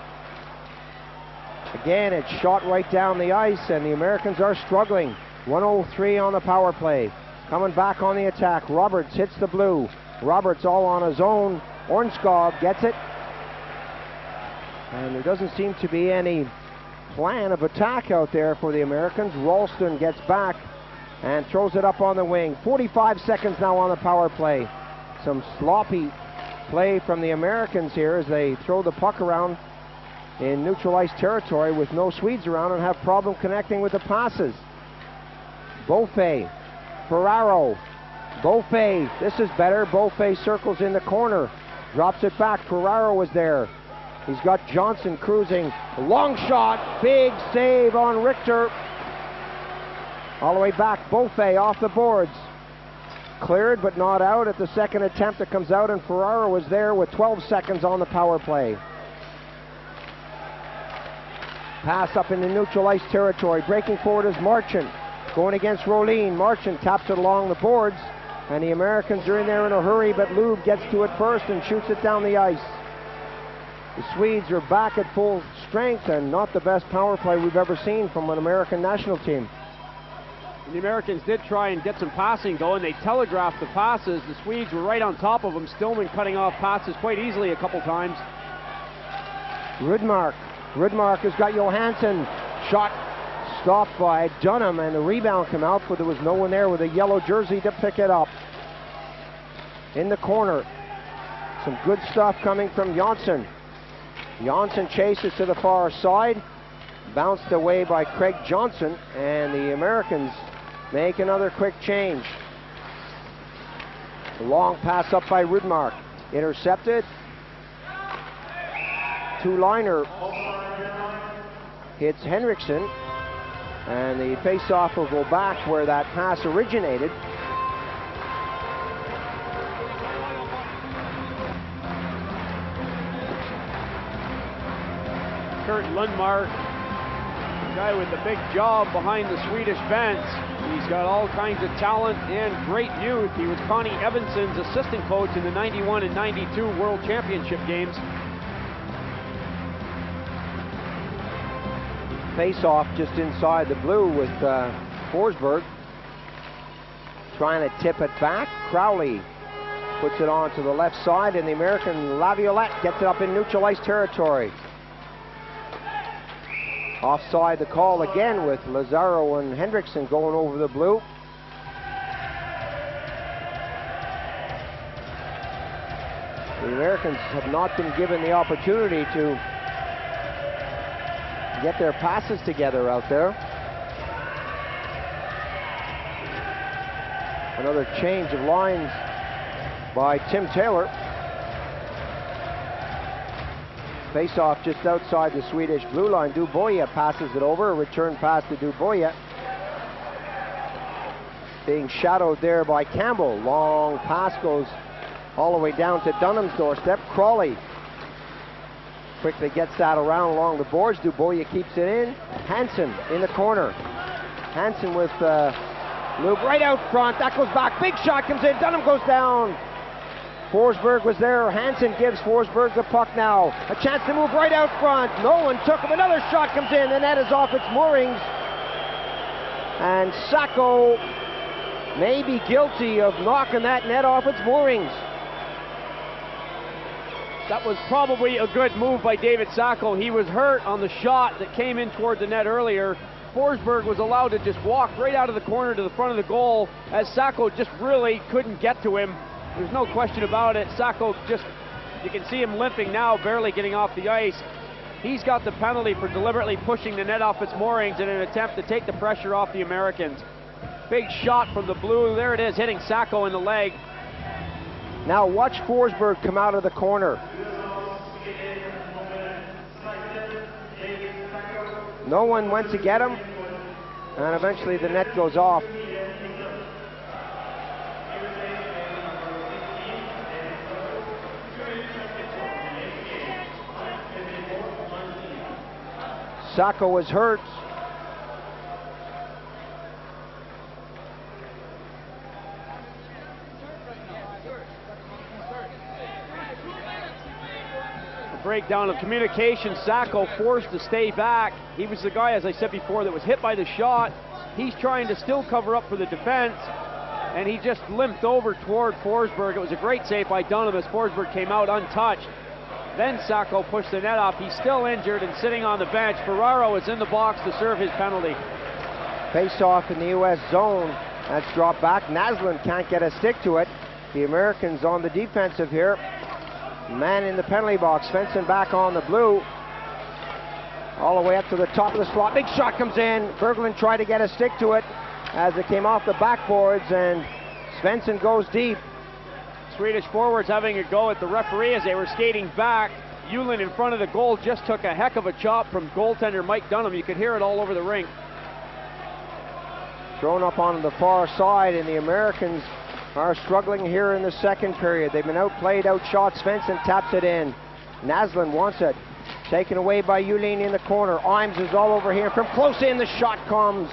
Again, it's shot right down the ice, and the Americans are struggling. 1:03 on the power play. Coming back on the attack. Roberts hits the blue. Roberts all on his own. Ornskog gets it. And there doesn't seem to be any plan of attack out there for the Americans. Ralston gets back and throws it up on the wing. 45 seconds now on the power play. Some sloppy play from the Americans here as they throw the puck around in neutral ice territory with no Swedes around and have problem connecting with the passes. Beaufait, Ferraro, Beaufait, this is better. Beaufait circles in the corner, drops it back. Ferraro was there. He's got Johnson cruising. Long shot, big save on Richter. All the way back, Beaufait off the boards. Cleared but not out at the second attempt. It comes out, and Ferraro was there with 12 seconds on the power play. Pass up into neutral ice territory. Breaking forward is Marchand. Going against Rolin. Marchand taps it along the boards, and the Americans are in there in a hurry, but Lube gets to it first and shoots it down the ice. The Swedes are back at full strength, and not the best power play we've ever seen from an American national team. The Americans did try and get some passing going. They telegraphed the passes. The Swedes were right on top of them. Stillman cutting off passes quite easily a couple times. Rudmark has got Johansson. Shot stopped by Dunham, and the rebound came out, but there was no one there with a yellow jersey to pick it up. In the corner, some good stuff coming from Janssen. Janssen chases to the far side, bounced away by Craig Johnson, and the Americans make another quick change. A long pass up by Rudmark, intercepted. Two-liner hits Henriksen, and the face-off will go back where that pass originated. Kurt Lundmark, the guy with the big job behind the Swedish fence. He's got all kinds of talent and great youth. He was Connie Evanson's assistant coach in the 91 and 92 World Championship games. Face-off just inside the blue with Forsberg trying to tip it back. Crowley puts it on to the left side, and the American Laviolette gets it up in neutral ice territory. Offside the call again with Lazaro and Hendrickson going over the blue. The Americans have not been given the opportunity to get their passes together out there. Another change of lines by Tim Taylor. Face-off just outside the Swedish blue line. Dubois passes it over. A return pass to Dubois. Being shadowed there by Campbell. Long pass goes all the way down to Dunham's doorstep. Crawley quickly gets that around along the boards. Dubois keeps it in. Hansen in the corner. Hansen with Lube right out front. That goes back. Big shot comes in. Dunham goes down. Forsberg was there. Hansen gives Forsberg the puck now. A chance to move right out front. Nolan took him. Another shot comes in. The net is off its moorings. And Sacco may be guilty of knocking that net off its moorings. That was probably a good move by David Sacco. He was hurt on the shot that came in toward the net earlier. Forsberg was allowed to just walk right out of the corner to the front of the goal, as Sacco just really couldn't get to him. There's no question about it. Sacco just, you can see him limping now, barely getting off the ice. He's got the penalty for deliberately pushing the net off its moorings in an attempt to take the pressure off the Americans. Big shot from the blue. There it is, hitting Sacco in the leg. Now watch Forsberg come out of the corner. No one went to get him, and eventually the net goes off. Sacco was hurt. breakdown of communication. Sacco forced to stay back. He was the guy, as I said before, that was hit by the shot. He's trying to still cover up for the defense, and he just limped over toward Forsberg. It was a great save by Dunham as Forsberg came out untouched. Then Sacco pushed the net off. He's still injured and sitting on the bench. Ferraro is in the box to serve his penalty. Face-off in the U.S. zone. That's dropped back. Naslund can't get a stick to it. The Americans on the defensive here. Man in the penalty box. Svensson back on the blue. All the way up to the top of the slot. Big shot comes in. Berglund tried to get a stick to it as it came off the backboards, and Svensson goes deep. Swedish forwards having a go at the referee as they were skating back. Uhlin in front of the goal just took a heck of a chop from goaltender Mike Dunham. You could hear it all over the rink. Thrown up on the far side, and the Americans are struggling here in the second period. They've been outplayed, outshot. Svensson taps it in. Naslund wants it. Taken away by Uhlin in the corner. Imes is all over here. From close in, the shot comes.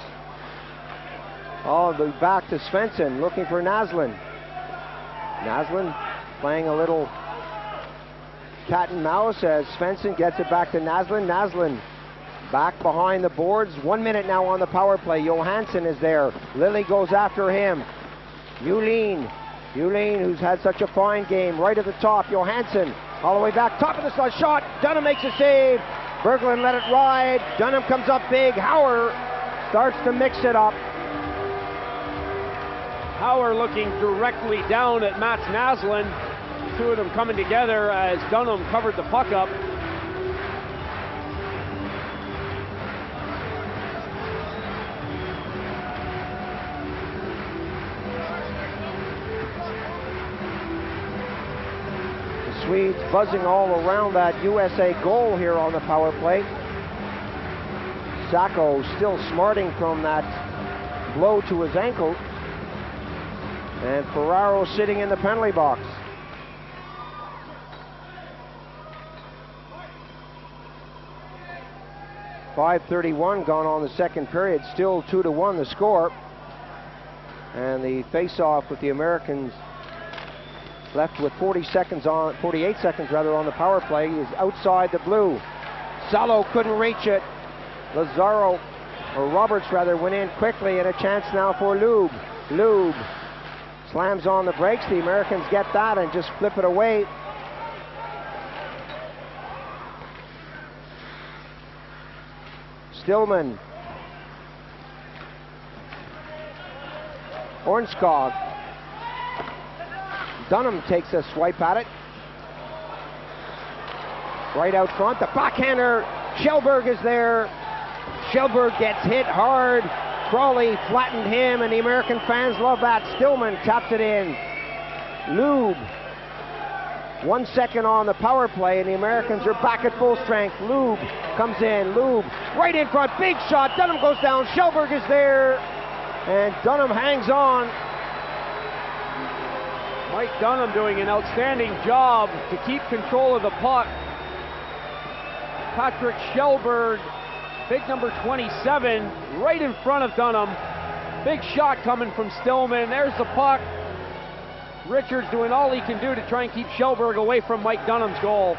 Oh, the back to Svensson, looking for Naslund. Naslund playing a little cat and mouse as Svensson gets it back to Naslund. Naslund back behind the boards. 1 minute now on the power play. Johansson is there. Lilly goes after him. Uhlin, who's had such a fine game, right at the top. Johansson all the way back, top of the slot, shot. Dunham makes a save. Berglund let it ride. Dunham comes up big. Hauer starts to mix it up. Hauer looking directly down at Mats Naslund. The two of them coming together as Dunham covered the puck up. Swedes buzzing all around that USA goal here on the power play. Sacco still smarting from that blow to his ankle. And Ferraro sitting in the penalty box. .531 gone on the second period. Still 2-1 the score. And the face-off with the Americans left with 48 seconds on the power play is outside the blue. Salo couldn't reach it. Roberts went in quickly, and a chance now for Lube. Lube slams on the brakes. The Americans get that and just flip it away. Stillman. Ornskog. Dunham takes a swipe at it. Right out front, the backhander. Kjellberg is there. Kjellberg gets hit hard. Crawley flattened him, and the American fans love that. Stillman taps it in. Lube. 1 second on the power play, and the Americans are back at full strength. Lube comes in. Lube right in front. Big shot. Dunham goes down. Kjellberg is there, and Dunham hangs on. Mike Dunham doing an outstanding job to keep control of the puck. Patrick Kjellberg, big number 27, right in front of Dunham. Big shot coming from Stillman. There's the puck. Richards doing all he can do to try and keep Kjellberg away from Mike Dunham's goal.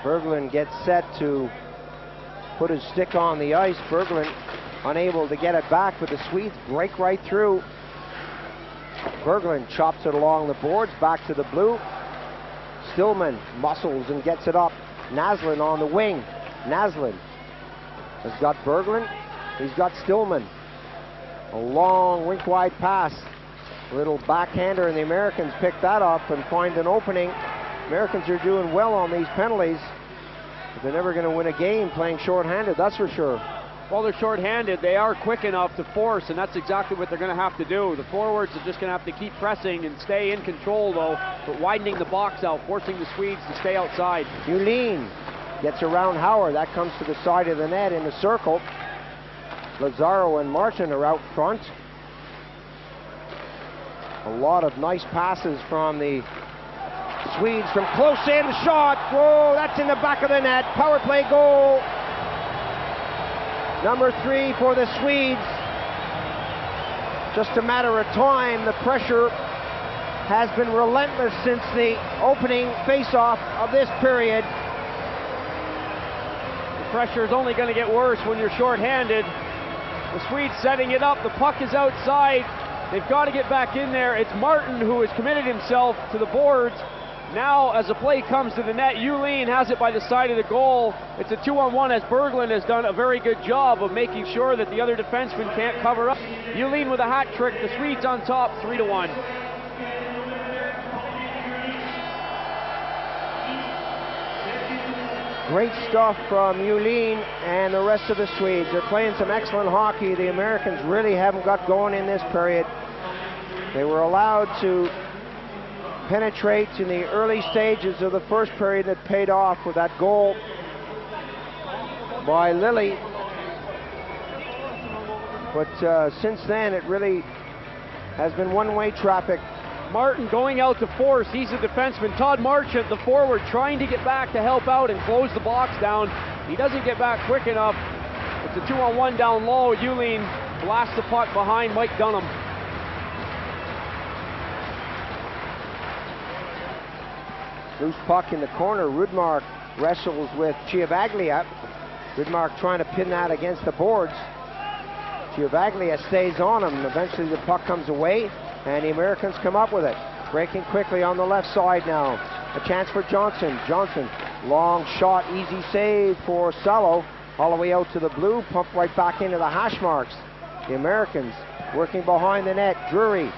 Berglund gets set to put his stick on the ice. Berglund unable to get it back, but the Swedes break right through. Berglund chops it along the boards, back to the blue. Stillman muscles and gets it up. Naslund on the wing. Naslund has got Berglund. He's got Stillman. A long rink-wide pass. A little backhander, and the Americans pick that up and find an opening. Americans are doing well on these penalties, but they're never going to win a game playing shorthanded, that's for sure. Well, they're shorthanded. They are quick enough to force, and that's exactly what they're going to have to do. The forwards are just going to have to keep pressing and stay in control, though, but widening the box out, forcing the Swedes to stay outside. Uhlin gets around Hauer. That comes to the side of the net in the circle. Lazaro and Martin are out front. A lot of nice passes from the Swedes from close in, shot. Whoa, that's in the back of the net. Power play goal. Number 3 for the Swedes. Just a matter of time. The pressure has been relentless since the opening face-off of this period. The pressure is only going to get worse when you're shorthanded. The Swedes setting it up. The puck is outside. They've got to get back in there. It's Martin who has committed himself to the boards. Now, as the play comes to the net, Yulin has it by the side of the goal. It's a 2-on-1 as Berglund has done a very good job of making sure that the other defenseman can't cover up. Yulin with a hat trick. The Swedes on top, 3-1. Great stuff from Yulin and the rest of the Swedes. They're playing some excellent hockey. The Americans really haven't got going in this period. They were allowed to penetrate in the early stages of the first period that paid off with that goal by Lilly. But since then, it really has been one-way traffic. Martin going out to force. He's a defenseman. Todd Marchant, the forward, trying to get back to help out and close the box down. He doesn't get back quick enough. It's a 2-on-1 down low. Yulin blasts the puck behind Mike Dunham. Loose puck in the corner. Rudmark wrestles with Ciavaglia. Rudmark trying to pin that against the boards. Ciavaglia stays on him. Eventually the puck comes away, and the Americans come up with it. Breaking quickly on the left side now. A chance for Johnson. Johnson, long shot, easy save for Salo. All the way out to the blue, pumped right back into the hash marks. The Americans working behind the net. Drury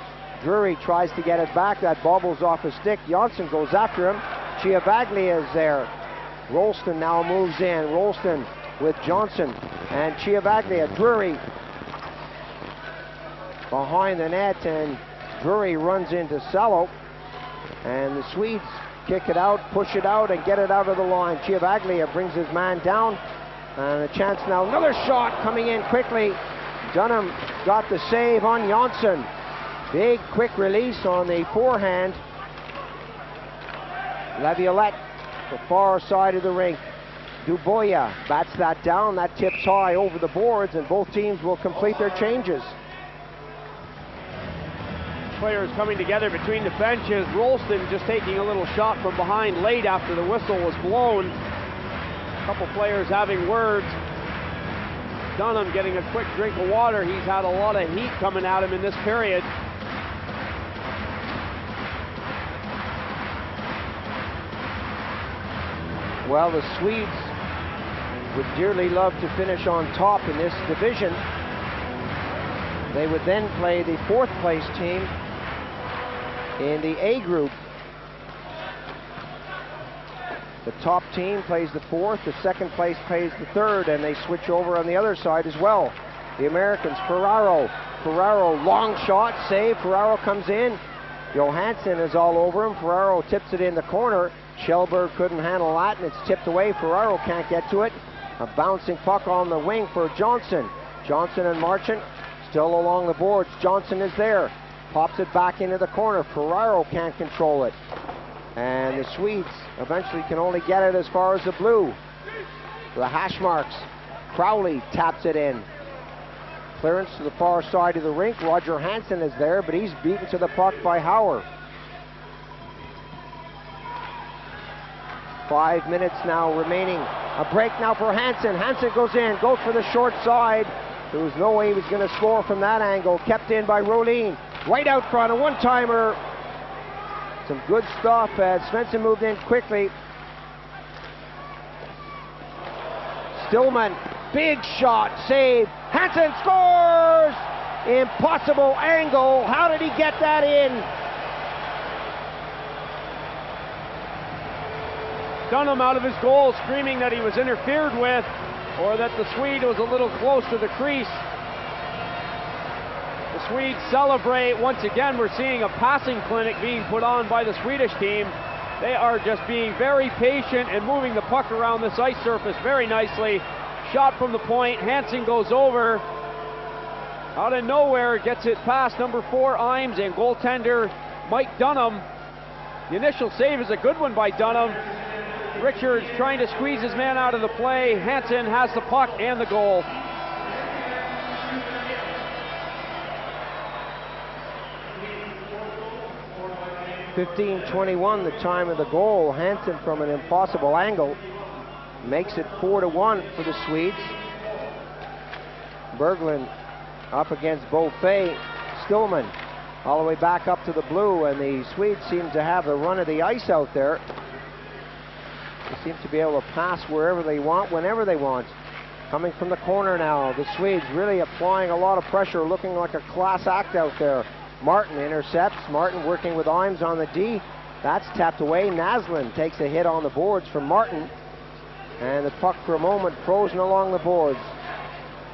tries to get it back. That bobbles off his stick. Johnson goes after him. Ciavaglia is there. Rolston now moves in. Rolston with Johnson and Ciavaglia. Drury behind the net, and Drury runs into Salo. And the Swedes kick it out, push it out, and get it out of the line. Ciavaglia brings his man down. And a chance now. Another shot coming in quickly. Dunham got the save on Johnson. Big quick release on the forehand. Laviolette, the far side of the rink. Duboya bats that down. That tips high over the boards, and both teams will complete their changes. Players coming together between the benches. Rolston just taking a little shot from behind late after the whistle was blown. A couple players having words. Dunham getting a quick drink of water. He's had a lot of heat coming at him in this period. Well, the Swedes would dearly love to finish on top in this division. They would then play the 4th place team in the A group. The top team plays the 4th, the 2nd place plays the 3rd, and they switch over on the other side as well. The Americans, Ferraro, long shot, save, Ferraro comes in. Johansson is all over him. Ferraro tips it in the corner. Kjellberg couldn't handle that, and it's tipped away. Ferraro can't get to it. A bouncing puck on the wing for Johnson. Johnson and Marchant still along the boards. Johnson is there. Pops it back into the corner. Ferraro can't control it. And the Swedes eventually can only get it as far as the blue. The hash marks. Crowley taps it in. Clearance to the far side of the rink. Roger Hansen is there, but he's beaten to the puck by Hauer. 5 minutes now remaining. A break now for Hansen. Hansen goes in, goes for the short side. There was no way he was going to score from that angle. Kept in by Rolin. Right out front, a one-timer. Some good stuff as Svensson moved in quickly. Stillman, big shot, save. Hansen scores! Impossible angle. How did he get that in? Dunham out of his goal, screaming that he was interfered with, or that the Swede was a little close to the crease. The Swedes celebrate. Once again, we're seeing a passing clinic being put on by the Swedish team. They are just being very patient and moving the puck around this ice surface very nicely. Shot from the point. Hansen goes over. Out of nowhere, gets it past number 4 Imes and goaltender Mike Dunham. The initial save is a good one by Dunham. Richards trying to squeeze his man out of the play. Hansen has the puck and the goal. (15:21) the time of the goal. Hansen from an impossible angle makes it 4-1 for the Swedes. Berglund up against Beaufait. Stillman all the way back up to the blue, and the Swedes seem to have the run of the ice out there. They seem to be able to pass wherever they want, whenever they want. Coming from the corner now, the Swedes really applying a lot of pressure, looking like a class act out there. Martin intercepts. Martin working with Imes on the D. That's tapped away. Naslund takes a hit on the boards from Martin, and the puck for a moment frozen along the boards.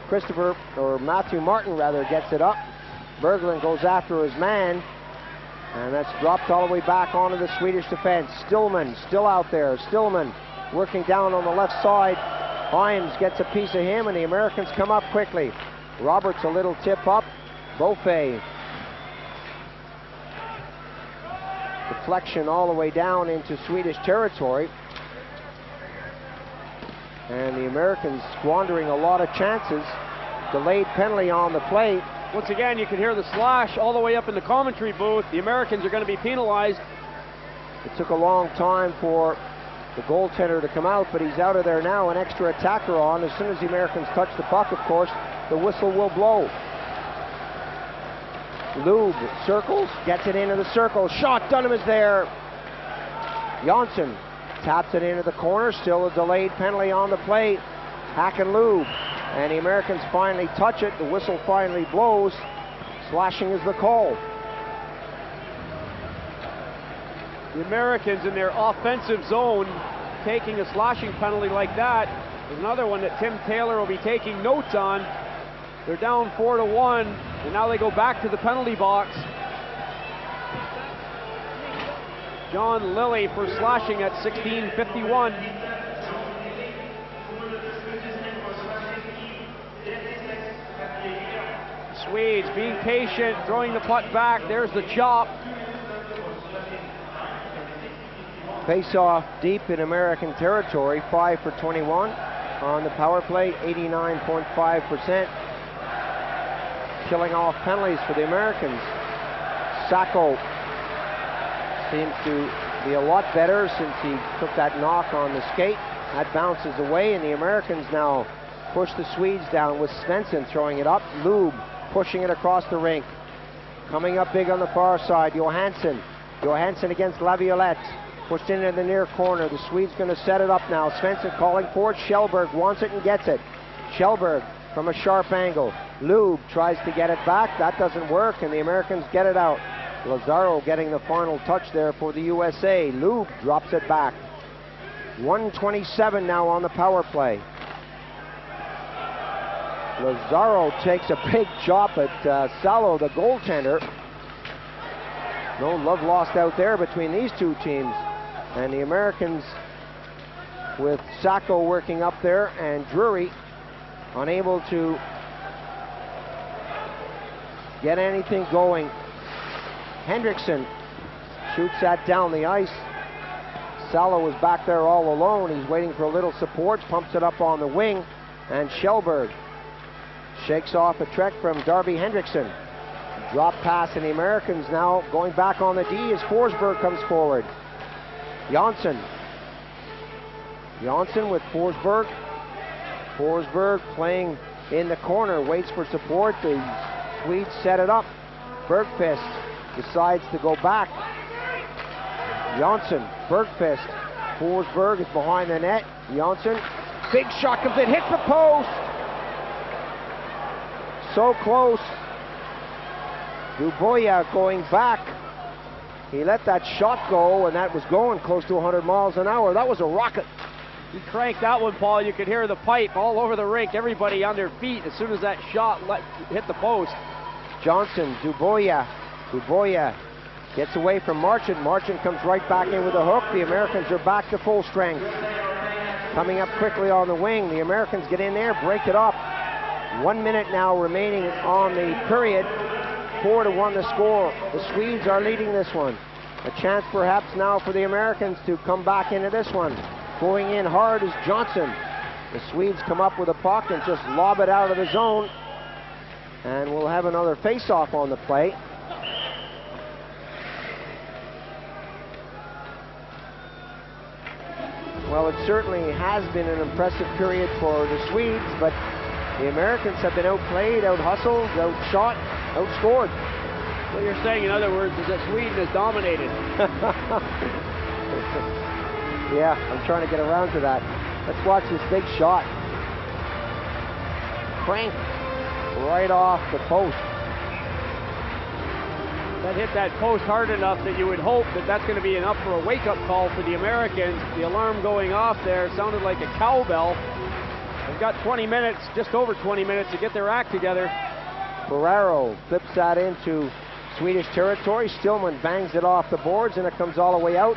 Matthew Martin rather gets it up. Berglund goes after his man, and that's dropped all the way back onto the Swedish defense. Stillman still out there. Stillman working down on the left side. Imes gets a piece of him, and the Americans come up quickly. Roberts a little tip up. Beaufait. Deflection all the way down into Swedish territory. And the Americans squandering a lot of chances. Delayed penalty on the plate. Once again, you can hear the slash all the way up in the commentary booth. The Americans are going to be penalized. It took a long time for the goaltender to come out, but he's out of there now. An extra attacker on. As soon as the Americans touch the puck, of course, the whistle will blow. Lube circles, gets it into the circle. Shot, Dunham is there. Janssen taps it into the corner. Still a delayed penalty on the plate. Hack and Lube. And the Americans finally touch it. The whistle finally blows. Slashing is the call. The Americans in their offensive zone taking a slashing penalty like that. There's another one that Tim Taylor will be taking notes on. They're down 4-1, and now they go back to the penalty box. John Lilly for slashing at 16:51. Swedes being patient, throwing the puck back. There's the chop. Face-off deep in American territory, 5 for 21 on the power play, 89.5%. Killing off penalties for the Americans. Sacco seems to be a lot better since he took that knock on the skate. That bounces away, and the Americans now push the Swedes down with Svensson throwing it up. Lube pushing it across the rink. Coming up big on the far side, Johansson. Johansson against Laviolette. Pushed into the near corner. The Swedes going to set it up now. Svensson calling for it. Kjellberg wants it and gets it. Kjellberg from a sharp angle. Lube tries to get it back. That doesn't work, and the Americans get it out. Lazaro getting the final touch there for the USA. Lube drops it back. 1:27 now on the power play. Lazaro takes a big chop at Salo, the goaltender. No love lost out there between these two teams. And the Americans with Sacco working up there, and Drury unable to get anything going. Hendrickson shoots that down the ice. Salo was back there all alone. He's waiting for a little support, pumps it up on the wing, and Kjellberg shakes off a trek from Darby Hendrickson. Drop pass, and the Americans now going back on the D as Forsberg comes forward. Janssen. Janssen with Forsberg. Forsberg playing in the corner, waits for support. The Swedes set it up. Bergqvist decides to go back. Janssen, Bergqvist. Forsberg is behind the net. Janssen, big shot comes in, hits the post. So close. Duboya going back. He let that shot go, and that was going close to 100 miles an hour. That was a rocket. He cranked that one, Paul. You could hear the pipe all over the rink. Everybody on their feet as soon as that shot hit the post. Johnson, Duboya. Duboya gets away from Marchand. Marchand comes right back in with a hook. The Americans are back to full strength. Coming up quickly on the wing. The Americans get in there, break it up. 1 minute now remaining on the period. 4-1 the score. The Swedes are leading this one. A chance perhaps now for the Americans to come back into this one. Going in hard is Johnson. The Swedes come up with a puck and just lob it out of the zone. And we'll have another face-off on the play. Well, it certainly has been an impressive period for the Swedes, but the Americans have been outplayed, out-hustled, outshot, outscored. What you're saying, in other words, is that Sweden has dominated. Yeah, I'm trying to get around to that. Let's watch this big shot. Crank right off the post. That hit that post hard enough that you would hope that that's going to be enough for a wake-up call for the Americans. The alarm going off there sounded like a cowbell. They've got 20 minutes, just over 20 minutes to get their act together. Ferraro flips that into Swedish territory. Stillman bangs it off the boards, and it comes all the way out.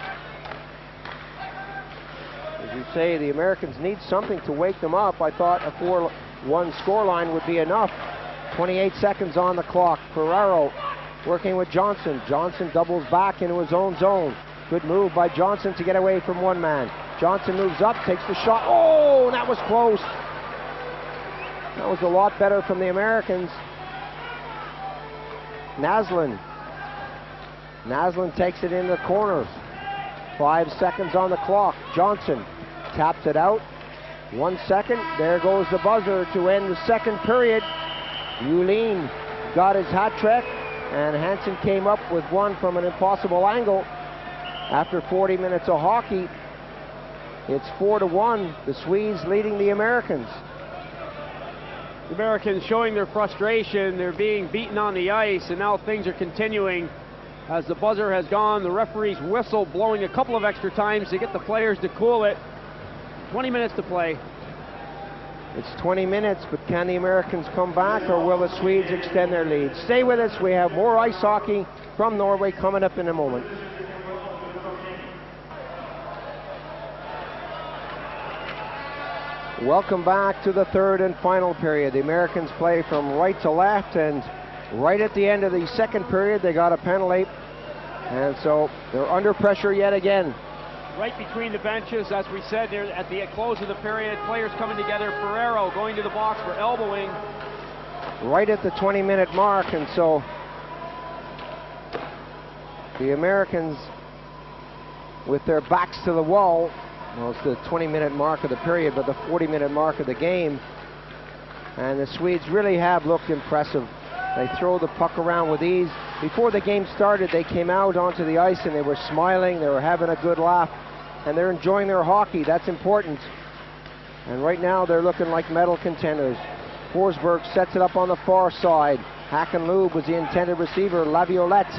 As you say, the Americans need something to wake them up. I thought a 4-1 scoreline would be enough. 28 seconds on the clock. Ferraro working with Johnson. Johnson doubles back into his own zone. Good move by Johnson to get away from one man. Johnson moves up, takes the shot. Oh, that was close. That was a lot better from the Americans. Naslund takes it in the corner. 5 seconds on the clock. Johnson taps it out. 1 second. There goes the buzzer to end the second period. Yulin got his hat trick, and Hansen came up with one from an impossible angle. After 40 minutes of hockey, it's 4-1. The Swedes leading the Americans. The Americans showing their frustration. They're being beaten on the ice, and now things are continuing as the buzzer has gone. The referee's whistle blowing a couple of extra times to get the players to cool it. 20 minutes to play. It's 20 minutes, but can the Americans come back, or will the Swedes extend their lead? Stay with us. We have more ice hockey from Norway coming up in a moment. Welcome back to the third and final period. The Americans play from right to left, and right at the end of the second period, they got a penalty, and so they're under pressure yet again. Right between the benches, as we said, there at the close of the period, players coming together. Ferrero going to the box for elbowing. Right at the 20-minute mark, and so the Americans, with their backs to the wall, well, it's the 20-minute mark of the period, but the 40-minute mark of the game, and the Swedes really have looked impressive. They throw the puck around with ease. Before the game started, they came out onto the ice and they were smiling, they were having a good laugh, and they're enjoying their hockey. That's important. And right now they're looking like medal contenders. Forsberg sets it up on the far side. Hackenlube was the intended receiver. Laviolette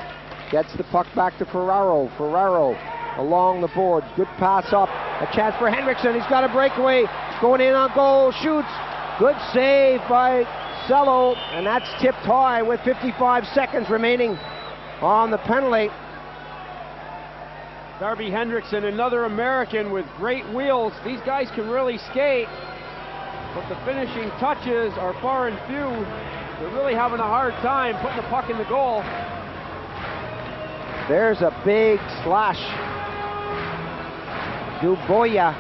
gets the puck back to Ferraro. Ferraro along the boards. Good pass up. A chance for Henriksen. He's got a breakaway. Going in on goal. Shoots. Good save by Cello, and that's tipped high with 55 seconds remaining on the penalty. Darby Hendrickson, another American with great wheels. These guys can really skate, but the finishing touches are far and few. They're really having a hard time putting the puck in the goal. There's a big slash. Duboya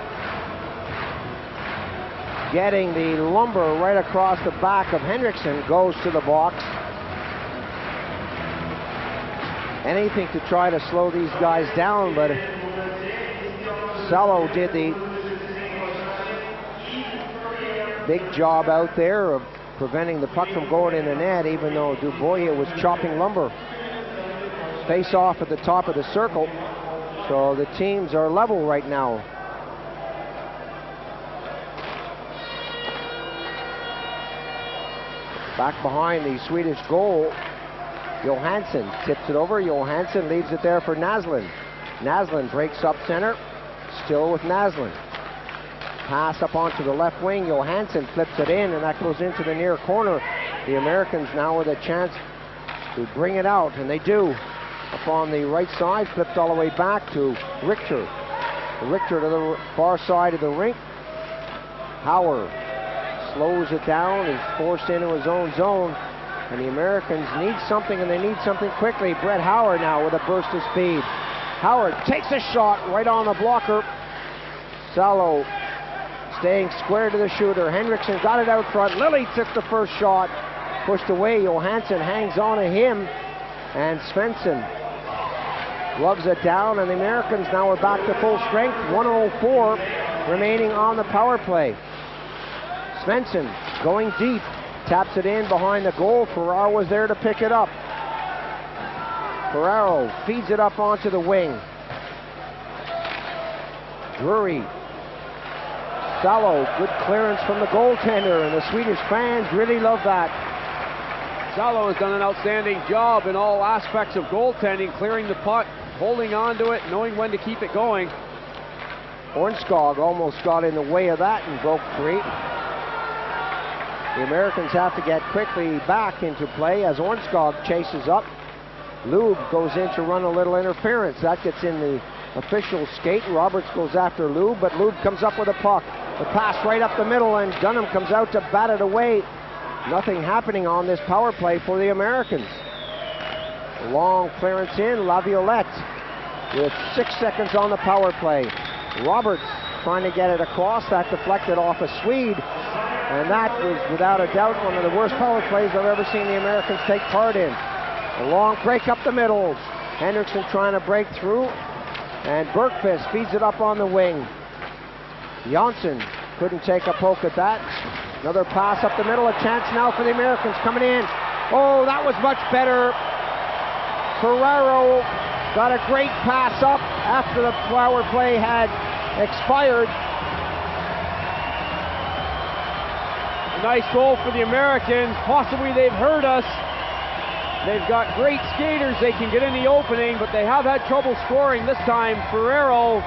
getting the lumber right across the back of Henriksen, goes to the box. Anything to try to slow these guys down, but Cello did the big job out there of preventing the puck from going in the net, even though Duboya was chopping lumber. Face off at the top of the circle, so the teams are level right now. Back behind the Swedish goal, Johansson tips it over. Johansson leaves it there for Naslund. Naslund breaks up center, still with Naslund. Pass up onto the left wing. Johansson flips it in, and that goes into the near corner. The Americans now with a chance to bring it out, and they do. Up on the right side, flipped all the way back to Richter. Richter to the far side of the rink. Howard slows it down, is forced into his own zone, and the Americans need something, and they need something quickly. Brett Howard now with a burst of speed. Howard takes a shot right on the blocker. Salo staying square to the shooter. Henriksen got it out front. Lilly took the first shot. Pushed away. Johansson hangs on to him. And Svensson loves it down. And the Americans now are back to full strength. 1:04 remaining on the power play. Svensson going deep. Taps it in behind the goal. Ferraro was there to pick it up. Ferraro feeds it up onto the wing. Drury. Salo, good clearance from the goaltender, and the Swedish fans really love that. Salo has done an outstanding job in all aspects of goaltending, clearing the puck, holding on to it, knowing when to keep it going. Ornskog almost got in the way of that and broke free. The Americans have to get quickly back into play as Ornskog chases up. Lube goes in to run a little interference. That gets in the official skate. Roberts goes after Lube, but Lube comes up with a puck. The pass right up the middle, and Dunham comes out to bat it away. Nothing happening on this power play for the Americans. Long clearance in, Laviolette with 6 seconds on the power play. Roberts trying to get it across. That deflected off a Swede, and that was without a doubt one of the worst power plays I've ever seen the Americans take part in. A long break up the middle. Henriksen trying to break through, and Bergqvist feeds it up on the wing. Janssen couldn't take a poke at that. Another pass up the middle. A chance now for the Americans coming in. Oh, that was much better. Ferraro got a great pass up after the power play had expired. A nice goal for the Americans. Possibly they've hurt us. They've got great skaters. They can get in the opening, but they have had trouble scoring this time. Ferraro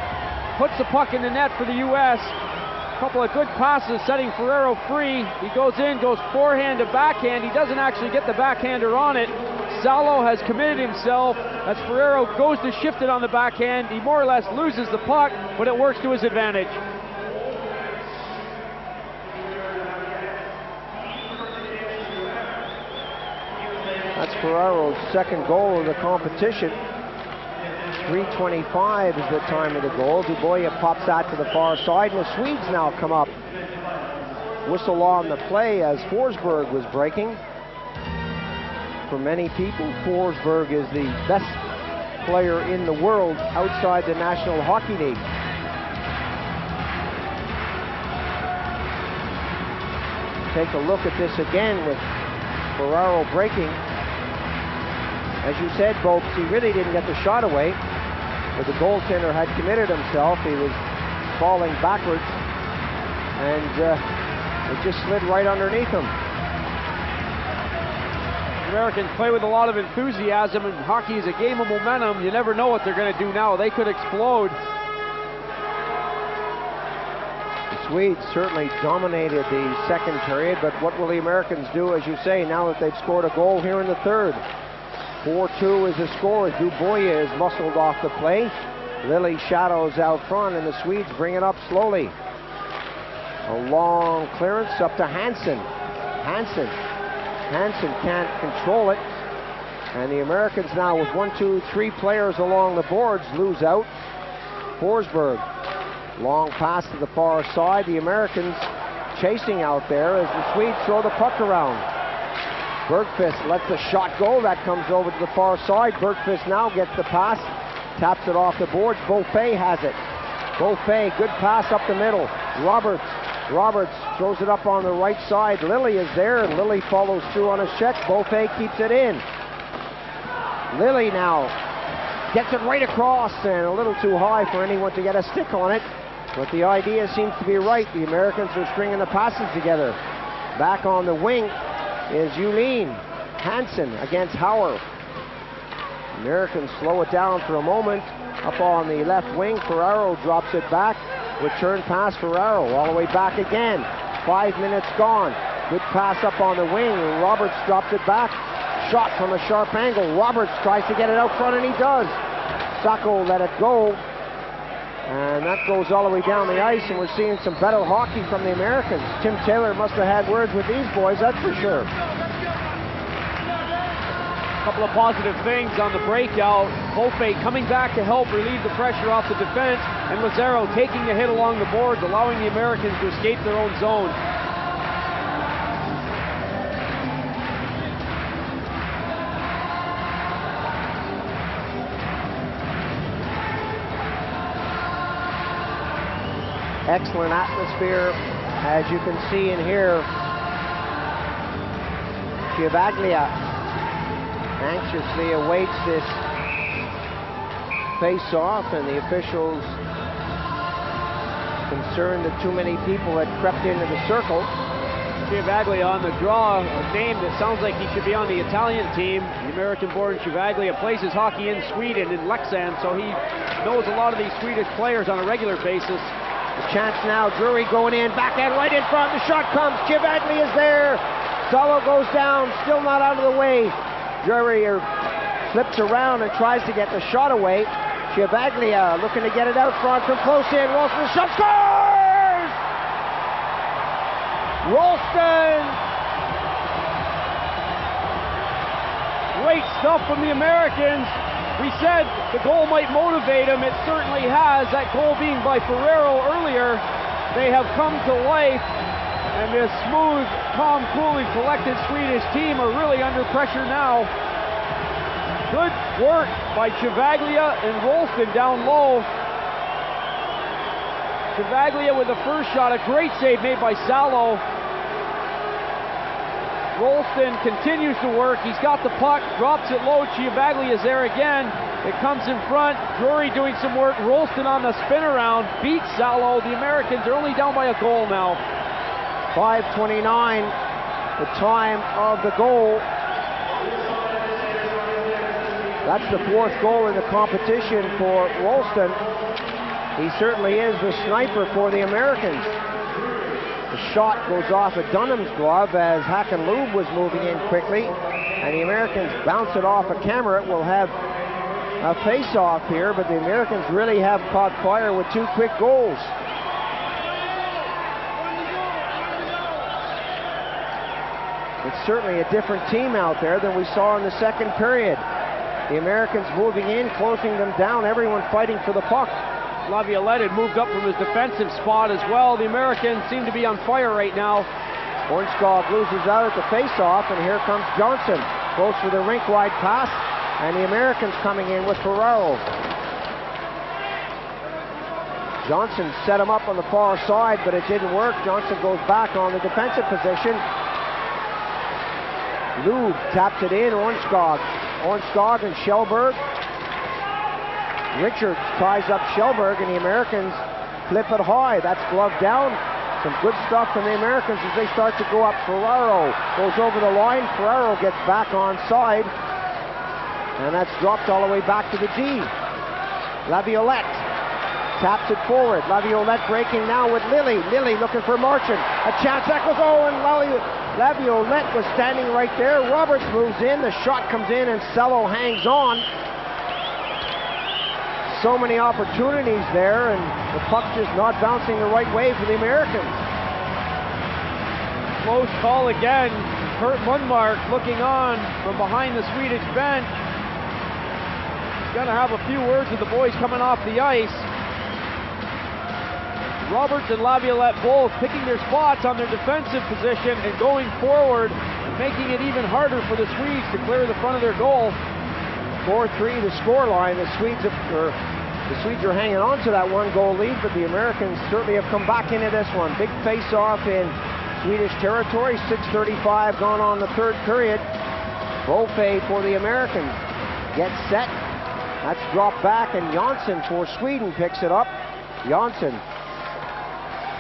puts the puck in the net for the U.S. A couple of good passes setting Ferraro free. He goes in, goes forehand to backhand. He doesn't actually get the backhander on it. Salo has committed himself as Ferraro goes to shift it on the backhand. He more or less loses the puck, but it works to his advantage. That's Ferraro's second goal of the competition. 3:25 is the time of the goal. Dubois pops that to the far side, and the Swedes now come up. Whistle on the play as Forsberg was breaking. For many people, Forsberg is the best player in the world outside the National Hockey League. Take a look at this again with Ferraro breaking. As you said, Bopes, he really didn't get the shot away, but the goaltender had committed himself. He was falling backwards, and it just slid right underneath him. Americans play with a lot of enthusiasm, and hockey is a game of momentum. You never know what they're going to do now. They could explode. The Swedes certainly dominated the second period, but what will the Americans do, as you say, now that they've scored a goal here in the third? 4-2 is the score as Dubois is muscled off the play. Lilly shadows out front, and the Swedes bring it up slowly. A long clearance up to Hansen. Hansen can't control it. And the Americans now with 1, 2, 3 players along the boards lose out. Forsberg, long pass to the far side. The Americans chasing out there as the Swedes throw the puck around. Bergqvist lets the shot go. That comes over to the far side. Bergqvist now gets the pass. Taps it off the boards. Beaufait has it. Beaufait, good pass up the middle. Roberts throws it up on the right side. Lilly is there, and Lilly follows through on a check. Beaufait keeps it in. Lilly now gets it right across, and a little too high for anyone to get a stick on it. But the idea seems to be right. The Americans are stringing the passes together. Back on the wing is Julien. Hansen against Hauer. Americans slow it down for a moment. Up on the left wing, Ferraro drops it back. Return pass, Ferraro all the way back again. 5 minutes gone. Good pass up on the wing. Roberts drops it back. Shot from a sharp angle. Roberts tries to get it out front, and he does. Sacco let it go. And that goes all the way down the ice, and we're seeing some better hockey from the Americans. Tim Taylor must have had words with these boys, that's for sure. A couple of positive things on the breakout. Volpe coming back to help relieve the pressure off the defense, and Lazaro taking the hit along the boards, allowing the Americans to escape their own zone. Excellent atmosphere, as you can see and hear. Chivaglia anxiously awaits this face-off, and the officials concerned that too many people had crept into the circle. Chivaglia on the draw, a name that sounds like he should be on the Italian team. The American-born Chivaglia plays his hockey in Sweden, in Leksand, so he knows a lot of these Swedish players on a regular basis. The chance now, Drury going in, backhand right in front, the shot comes, Chivaglia is there. Salo goes down, still not out of the way. Drury flips around and tries to get the shot away. Chivaglia looking to get it out front from close in. Rolston, shot, scores! Rolston! Great stuff from the Americans. We said the goal might motivate him. It certainly has. That goal being by Ferrero earlier. They have come to life. And this smooth, calm, cool, and collected Swedish team are really under pressure now. Good work by Chivaglia and Rolston down low. Chivaglia with the first shot, a great save made by Salo. Rolston continues to work. He's got the puck, drops it low. Chivaglia is there again. It comes in front. Drury doing some work. Rolston on the spin around, beats Salo. The Americans are only down by a goal now. 5:29, the time of the goal. That's the fourth goal in the competition for Rolston. He certainly is the sniper for the Americans. The shot goes off of Dunham's glove as Hakanlub was moving in quickly, and the Americans bounce it off a camera. It will have a face-off here, but the Americans really have caught fire with two quick goals. It's certainly a different team out there than we saw in the second period. The Americans moving in, closing them down, everyone fighting for the puck. Laviolette had moved up from his defensive spot as well. The Americans seem to be on fire right now. Hornskog loses out at the face-off, and here comes Johnson. Goes for the rink-wide pass, and the Americans coming in with Ferraro. Johnson set him up on the far side, but it didn't work. Johnson goes back on the defensive position. Lube taps it in, Hornskog and Kjellberg. Richards ties up Kjellberg, and the Americans flip it high. That's glove down. Some good stuff from the Americans as they start to go up. Ferraro goes over the line. Ferraro gets back onside, and that's dropped all the way back to the D. Laviolette taps it forward. Laviolette breaking now with Lilly. Lilly looking for Marchand. A chance, that goes, and Laviolette was standing right there. Roberts moves in. The shot comes in, and Cello hangs on. So many opportunities there, and the puck's just not bouncing the right way for the Americans. Close call again. Kurt Lundmark looking on from behind the Swedish bench. He's going to have a few words with the boys coming off the ice. Roberts and Laviolette both picking their spots on their defensive position and going forward, making it even harder for the Swedes to clear the front of their goal. 4-3 the scoreline. The Swedes are hanging on to that one-goal lead, but the Americans certainly have come back into this one. Big face-off in Swedish territory. 6:35 gone on the third period. Volpe for the Americans gets set. That's dropped back, and Jansson for Sweden picks it up. Jansson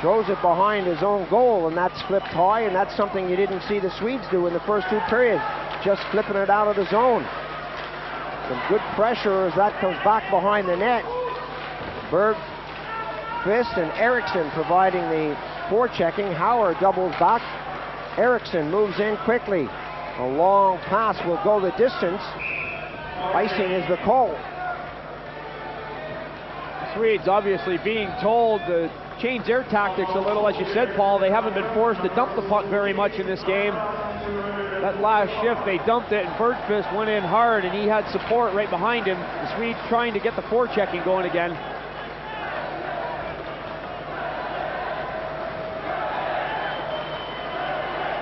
throws it behind his own goal, and that's flipped high, and that's something you didn't see the Swedes do in the first two periods, just flipping it out of the zone. Some good pressure as that comes back behind the net. Bergqvist and Eriksson providing the forechecking. Howard doubles back. Eriksson moves in quickly. A long pass will go the distance. Icing is the call. Swedes obviously being told to changed their tactics a little, as you said, Paul. They haven't been forced to dump the puck very much in this game. That last shift, they dumped it, and Bergqvist went in hard, and he had support right behind him. The Swedes trying to get the forechecking going again.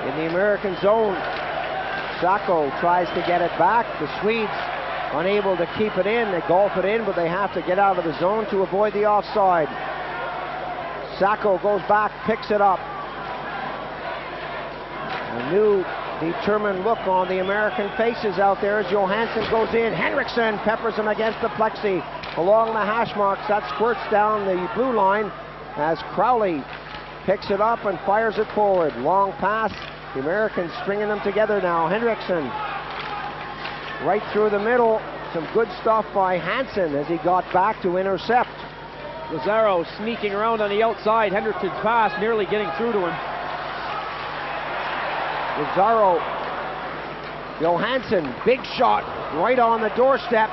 In the American zone, Sacco tries to get it back. The Swedes unable to keep it in. They golf it in, but they have to get out of the zone to avoid the offside. Sacco goes back, picks it up. A new determined look on the American faces out there as Johansson goes in. Henriksen peppers him against the plexi along the hash marks. That squirts down the blue line as Crowley picks it up and fires it forward. Long pass. The Americans stringing them together now. Henriksen right through the middle. Some good stuff by Hansen as he got back to intercept. Lazaro sneaking around on the outside. Henriksen's pass nearly getting through to him. Lazaro, Johansson, big shot right on the doorstep.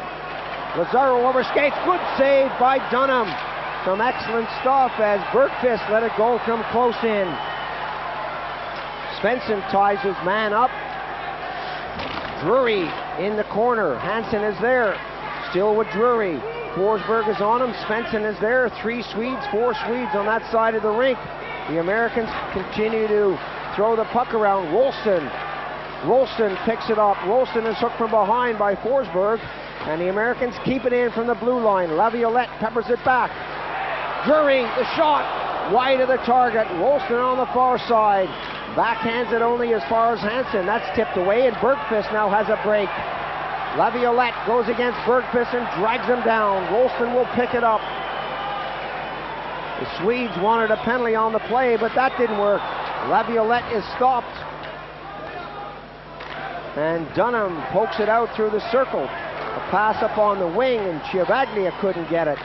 Lazaro overskates, good save by Dunham. Some excellent stuff as Bergqvist let it go from close in. Svensson ties his man up. Drury in the corner. Hansen is there, still with Drury. Forsberg is on him. Svensson is there. 3 Swedes, 4 Swedes on that side of the rink. The Americans continue to throw the puck around. Rolston picks it up. Rolston is hooked from behind by Forsberg, and the Americans keep it in from the blue line. Laviolette peppers it back. Drury, the shot, wide of the target. Rolston on the far side. Backhands it only as far as Hansen. That's tipped away, and Bergqvist now has a break. Laviolette goes against Bergqvist and drags him down. Rolston will pick it up. The Swedes wanted a penalty on the play, but that didn't work. Laviolette is stopped. And Dunham pokes it out through the circle. A pass up on the wing, and Chiavaglia couldn't get it.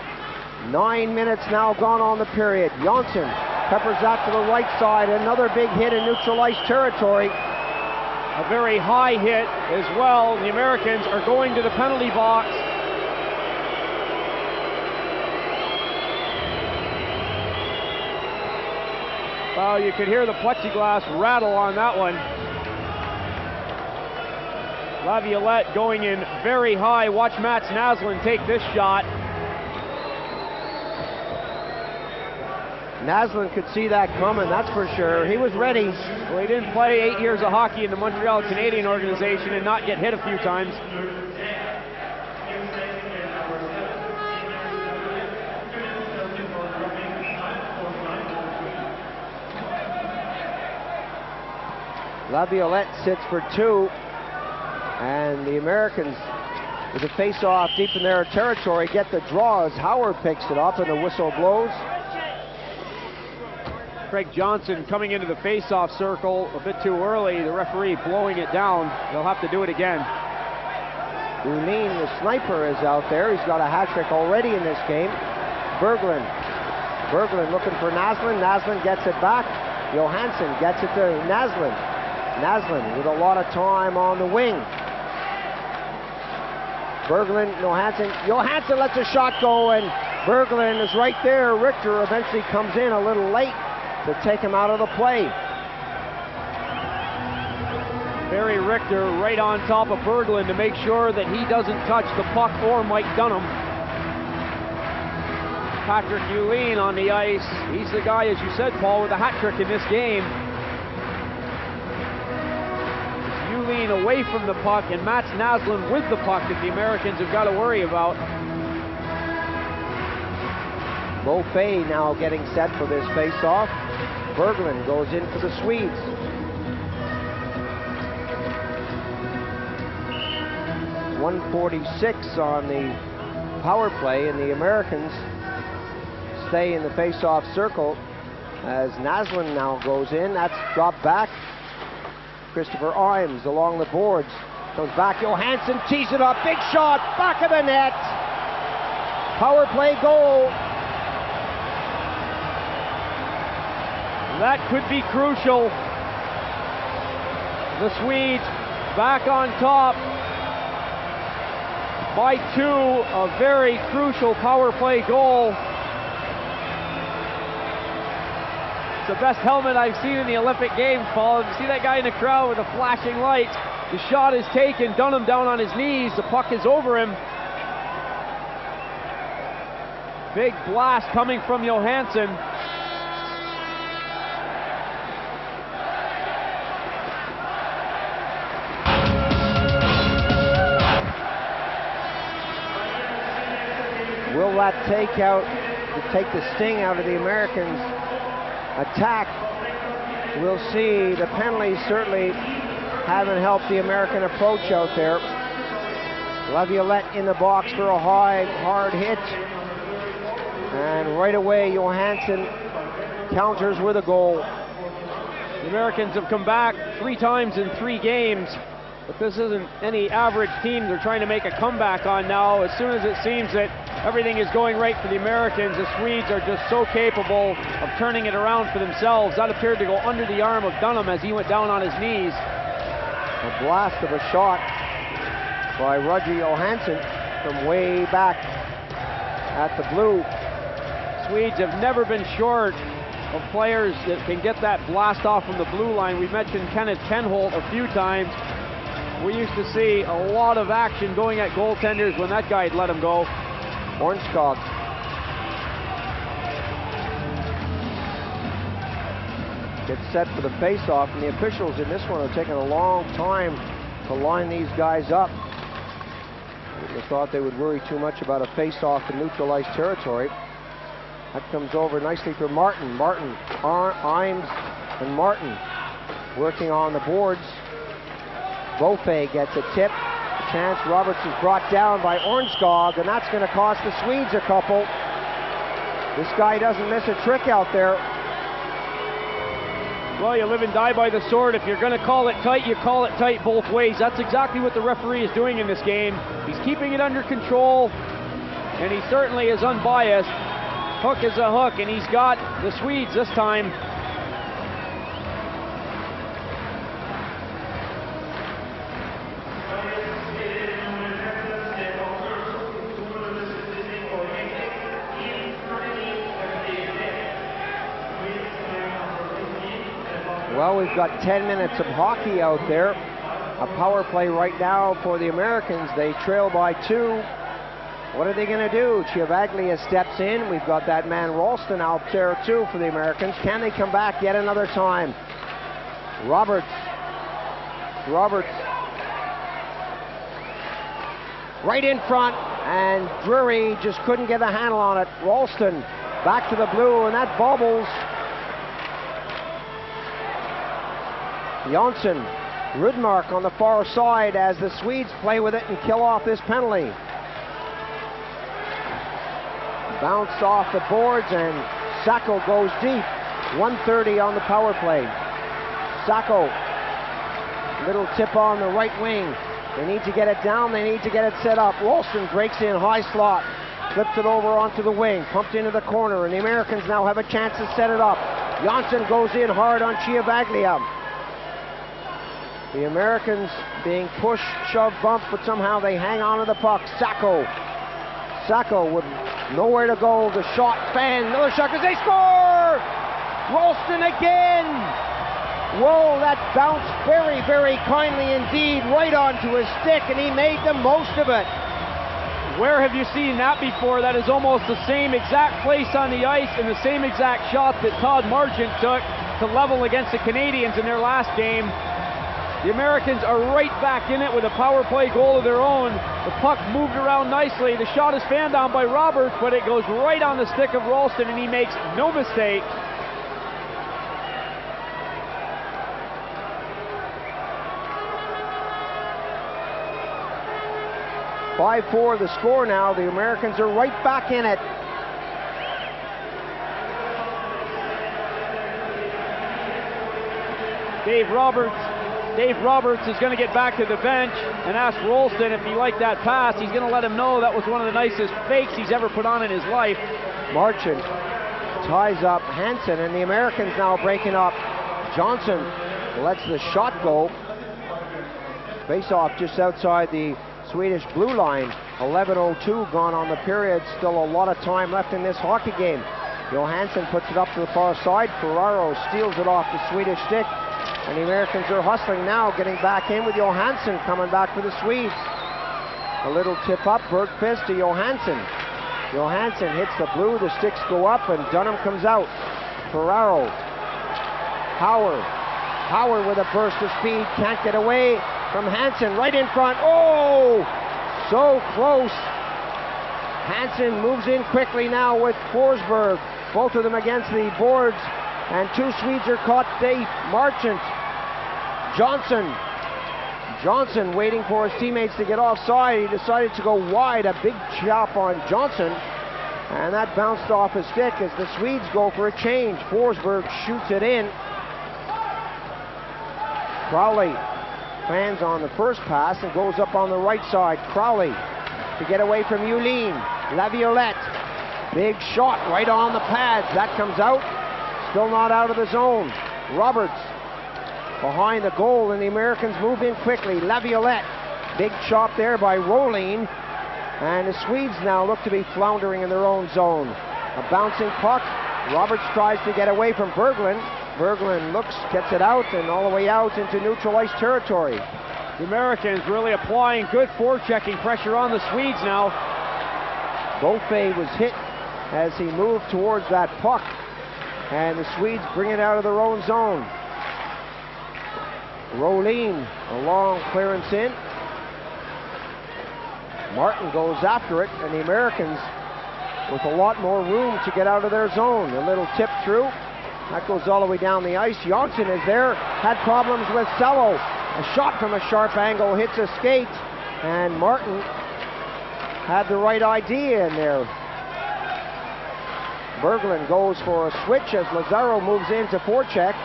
9 minutes now gone on the period. Jonsson peppers that to the right side. Another big hit in neutralized territory. A very high hit as well. The Americans are going to the penalty box. Well, you could hear the plexiglass rattle on that one. Laviolette going in very high. Watch Mats Naslund take this shot. Naslund could see that coming, that's for sure. He was ready. Well, he didn't play 8 years of hockey in the Montreal Canadian organization and not get hit a few times. Laviolette sits for 2, and the Americans, with a face-off deep in their territory, get the draw as Howard picks it up and the whistle blows. Craig Johnson coming into the face-off circle a bit too early. The referee blowing it down. They'll have to do it again. Duneen, the sniper, is out there. He's got a hat trick already in this game. Berglund looking for Naslund. Naslund gets it back. Johansson gets it to Naslund. Naslund with a lot of time on the wing. Berglund, Johansson lets a shot go, and Berglund is right there. Richter eventually comes in a little late to take him out of the play. Barry Richter right on top of Berglund to make sure that he doesn't touch the puck or Mike Dunham. Patrick Uline on the ice. He's the guy, as you said, Paul, with a hat trick in this game. Uline away from the puck, and Mats Naslund with the puck that the Americans have got to worry about. Beaufait now getting set for this face-off. Berglund goes in for the Swedes. .146 on the power play, and the Americans stay in the face-off circle as Naslund now goes in. That's dropped back. Christopher Imes along the boards. Comes back, Johansson tees it up. Big shot, back of the net. Power play goal. That could be crucial. The Swedes back on top by 2, a very crucial power play goal. It's the best helmet I've seen in the Olympic Games, Paul. You see that guy in the crowd with the flashing lights. The shot is taken, Dunham down on his knees, the puck is over him. Big blast coming from Johansson. Will that take the sting out of the Americans' attack? We'll see. The penalties certainly haven't helped the American approach out there. Laviolette in the box for a hard hit. And right away, Johansson counters with a goal. The Americans have come back 3 times in 3 games. But this isn't any average team they're trying to make a comeback on now. As soon as it seems that everything is going right for the Americans, the Swedes are just so capable of turning it around for themselves. That appeared to go under the arm of Dunham as he went down on his knees. A blast of a shot by Roger Johansson from way back at the blue. Swedes have never been short of players that can get that blast off from the blue line. We mentioned Kenneth Tenholt a few times. We used to see a lot of action going at goaltenders when that guy had let him go. Hornskog. Gets set for the face-off, and the officials in this one are taking a long time to line these guys up. Wouldn't have thought they would worry too much about a face-off in neutralized territory. That comes over nicely for Martin. Imes and Martin working on the boards. Beaufay gets a tip. Chance Roberts is brought down by Ornskog, and that's going to cost the Swedes a couple. This guy doesn't miss a trick out there. Well, you live and die by the sword. If you're going to call it tight, you call it tight both ways. That's exactly what the referee is doing in this game. He's keeping it under control, and he certainly is unbiased. Hook is a hook, and he's got the Swedes this time. Well, we've got 10 minutes of hockey out there. A power play right now for the Americans. They trail by 2. What are they going to do? Chiavaglia steps in. We've got that man Ralston out there too for the Americans. Can they come back yet another time? Roberts right in front, and Drury just couldn't get a handle on it. Ralston back to the blue, and that bobbles. Jonsson, Rudmark on the far side as the Swedes play with it and kill off this penalty. Bounce off the boards, and Sacco goes deep. 1:30 on the power play. Sacco, little tip on the right wing. They need to get it down, they need to get it set up. Ralston breaks in high slot, flips it over onto the wing, pumped into the corner, and the Americans now have a chance to set it up. Jonsson goes in hard on Chiavaglia. The Americans being pushed, shoved, bumped, but somehow they hang on to the puck. Sacco with nowhere to go. The shot, fan, another shot, because they score! Ralston again! Whoa, that bounced very, very kindly indeed right onto his stick, and he made the most of it. Where have you seen that before? That is almost the same exact place on the ice and the same exact shot that Todd Marchant took to level against the Canadians in their last game. The Americans are right back in it with a power play goal of their own. The puck moved around nicely. The shot is fanned down by Roberts, but it goes right on the stick of Ralston, and he makes no mistake. .5-4 the score now. The Americans are right back in it. Dave Roberts is going to get back to the bench and ask Ralston if he liked that pass. He's going to let him know that was one of the nicest fakes he's ever put on in his life. Marchant ties up Hansen, and the Americans now breaking up. Johnson lets the shot go. Face-off just outside the Swedish blue line. 11:02 gone on the period. Still a lot of time left in this hockey game. Johansson puts it up to the far side. Ferraro steals it off the Swedish stick. And the Americans are hustling now, getting back in with Johansson coming back for the Swedes. A little tip up, Bergqvist to Johansson. Johansson hits the blue, the sticks go up, and Dunham comes out. Ferraro. Howard with a burst of speed, can't get away from Hansen, right in front. Oh, so close. Hansen moves in quickly now with Forsberg. Both of them against the boards, and two Swedes are caught safe. Marchant, Johnson waiting for his teammates to get offside. He decided to go wide, a big chop on Johnson, and that bounced off his stick as the Swedes go for a change. Forsberg shoots it in. Crowley fans on the first pass and goes up on the right side. Crowley to get away from Yulin. Laviolette, big shot right on the pads. That comes out, still not out of the zone. Roberts behind the goal, and the Americans move in quickly. Laviolette, big chop there by Rolin, and the Swedes now look to be floundering in their own zone. A bouncing puck. Roberts tries to get away from Berglund. Berglund looks, gets it out, and all the way out into neutral ice territory. The Americans really applying good forechecking pressure on the Swedes now. Beaufait was hit as he moved towards that puck, and the Swedes bring it out of their own zone. Rolin, a long clearance in. Martin goes after it, and the Americans with a lot more room to get out of their zone. A little tip through. That goes all the way down the ice. Janssen is there, had problems with Sello. A shot from a sharp angle hits a skate, and Martin had the right idea in there. Berglund goes for a switch as Lazaro moves into forecheck,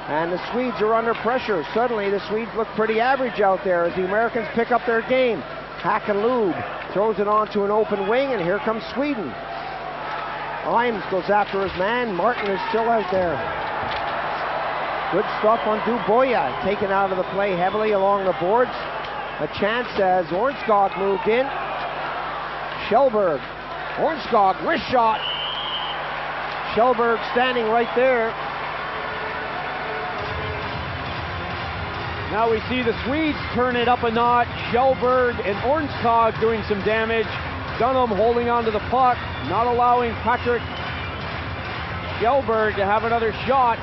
and the Swedes are under pressure. Suddenly the Swedes look pretty average out there as the Americans pick up their game. Hackenlube throws it onto an open wing, and here comes Sweden. Imes goes after his man. Martin is still out there. Good stuff on Duboya, taken out of the play heavily along the boards. A chance as Ornskog moved in. Kjellberg. Ornskog, wrist shot. Kjellberg standing right there. Now we see the Swedes turn it up a notch. Kjellberg and Ornskog doing some damage. Dunham holding onto the puck, not allowing Patrick Kjellberg to have another shot.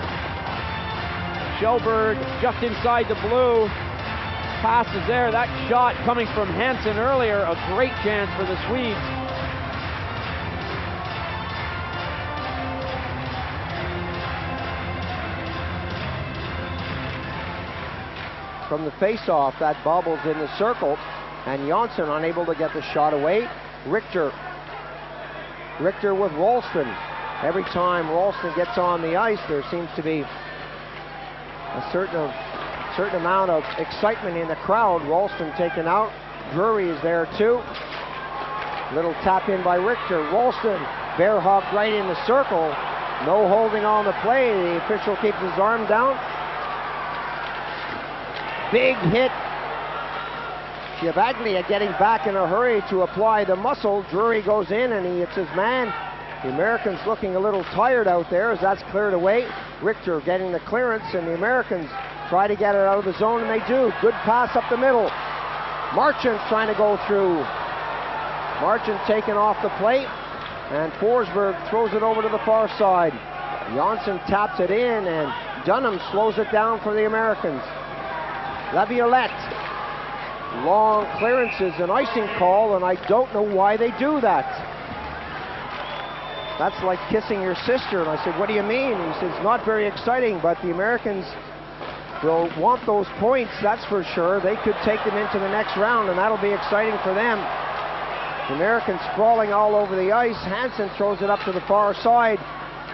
Kjellberg just inside the blue. Pass is there. That shot coming from Hansen earlier. A great chance for the Swedes. From the face-off, that bobbles in the circle, and Janssen unable to get the shot away. Richter with Ralston. Every time Ralston gets on the ice, there seems to be a certain amount of excitement in the crowd. Ralston taken out. Drury is there too. Little tap in by Richter. Ralston bear hug right in the circle. No holding on the play. The official keeps his arm down. Big hit. Chiavaglia getting back in a hurry to apply the muscle. Drury goes in and he hits his man. The Americans looking a little tired out there as that's cleared away. Richter getting the clearance, and the Americans try to get it out of the zone, and they do. Good pass up the middle. Marchant trying to go through. Marchant taken off the plate, and Forsberg throws it over to the far side. Janssen taps it in, and Dunham slows it down for the Americans. Laviolette. Long clearances, an icing call, and I don't know why they do that. That's like kissing your sister. And I said, what do you mean? He says, not very exciting, but the Americans will want those points, that's for sure. They could take them into the next round, and that'll be exciting for them. The Americans sprawling all over the ice. Hansen throws it up to the far side.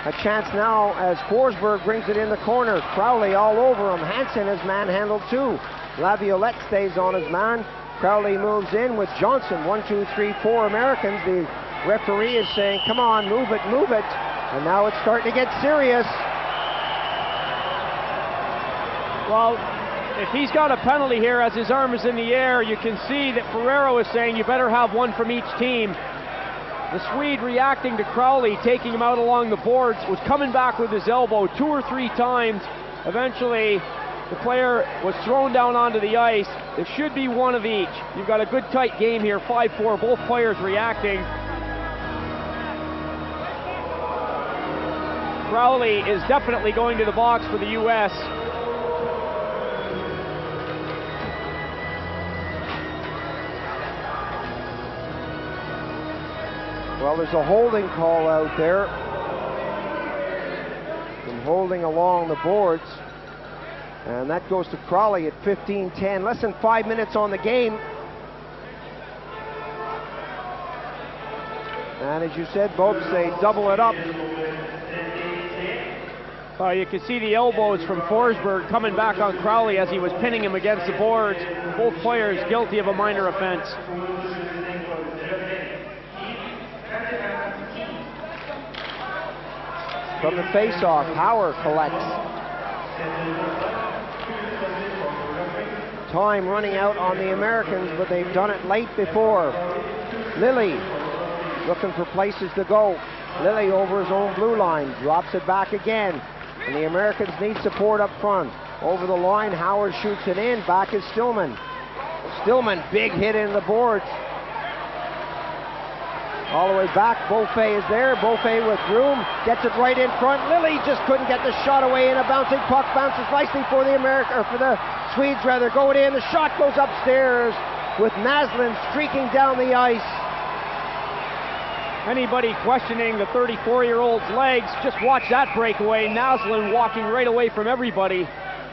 A chance now as Forsberg brings it in the corner. Crowley all over him. Hansen is manhandled too. Laviolette stays on his man. Crowley moves in with Johnson. 1, 2, 3, 4 Americans. The referee is saying, come on, move it, move it. And now it's starting to get serious. Well, if he's got a penalty here as his arm is in the air, you can see that Ferrero is saying you better have one from each team. The Swede reacting to Crowley, taking him out along the boards, was coming back with his elbow 2 or 3 times. Eventually, the player was thrown down onto the ice. It should be one of each. You've got a good tight game here, 5-4, both players reacting. Crowley is definitely going to the box for the U.S. Well, there's a holding call out there. Some holding along the boards. And that goes to Crowley at 15-10. Less than 5 minutes on the game. And as you said, both say double it up. You can see the elbows from Forsberg coming back on Crowley as he was pinning him against the boards. Both players guilty of a minor offense. From the face-off, Hauer collects. Time running out on the Americans, but they've done it late before. Lilly looking for places to go. Lilly over his own blue line, drops it back again. And the Americans need support up front. Over the line, Howard shoots it in. Back is Stillman. Stillman, big hit in the boards. All the way back, Beaufait is there. Beaufait with room, gets it right in front. Lilly just couldn't get the shot away, and a bouncing puck bounces nicely for the Swedes rather. Go it in. The shot goes upstairs with Naslund streaking down the ice. Anybody questioning the 34-year-old's legs, just watch that breakaway. Naslund walking right away from everybody.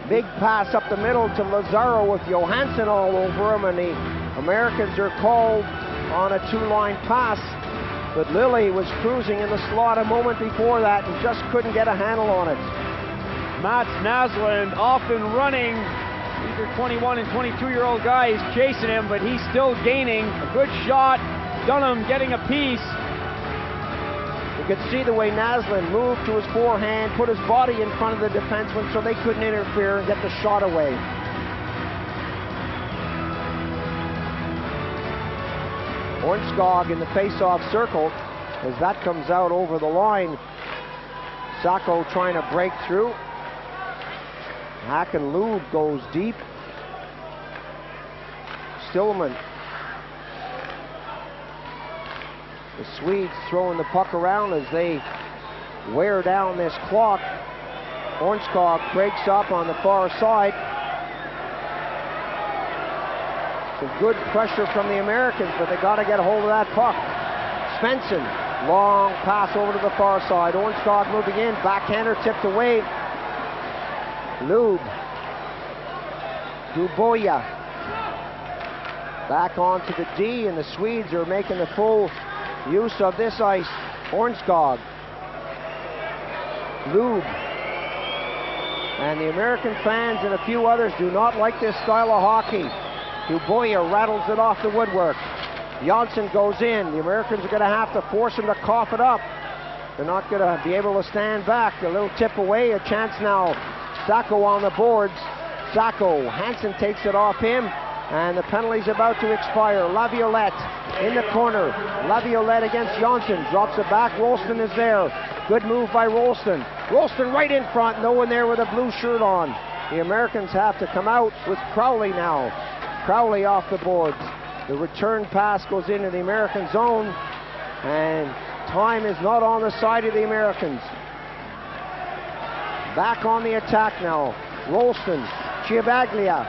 Big pass up the middle to Lazaro with Johansson all over him, and the Americans are called on a 2-line pass. But Lilly was cruising in the slot a moment before that and just couldn't get a handle on it. Mats Naslund off and running. These are 21 and 22-year-old guys chasing him, but he's still gaining. A good shot. Dunham getting a piece. You could see the way Naslund moved to his forehand, put his body in front of the defenseman so they couldn't interfere and get the shot away. Hornskog in the face-off circle as that comes out over the line. Sacco trying to break through. Hacken-Lube goes deep. Stillman. The Swedes throwing the puck around as they wear down this clock. Hornskog breaks up on the far side. Some good pressure from the Americans, but they got to get a hold of that puck. Svensson, long pass over to the far side. Hornskog moving in, backhander tipped away. Lube. Duboya. Back onto the D, and the Swedes are making the full use of this ice. Hornskog. Lube. And the American fans and a few others do not like this style of hockey. Duboya rattles it off the woodwork. Janssen goes in. The Americans are going to have to force him to cough it up. They're not going to be able to stand back. A little tip away, a chance now. Sacco on the boards. Sacco, Hansen takes it off him, and the penalty's about to expire. Laviolette in the corner. Laviolette against Janssen. Drops it back. Rolston is there. Good move by Rolston. Rolston right in front. No one there with a blue shirt on. The Americans have to come out with Crowley now. Crowley off the boards. The return pass goes into the American zone, and time is not on the side of the Americans. Back on the attack now. Rolston, Chiavaglia.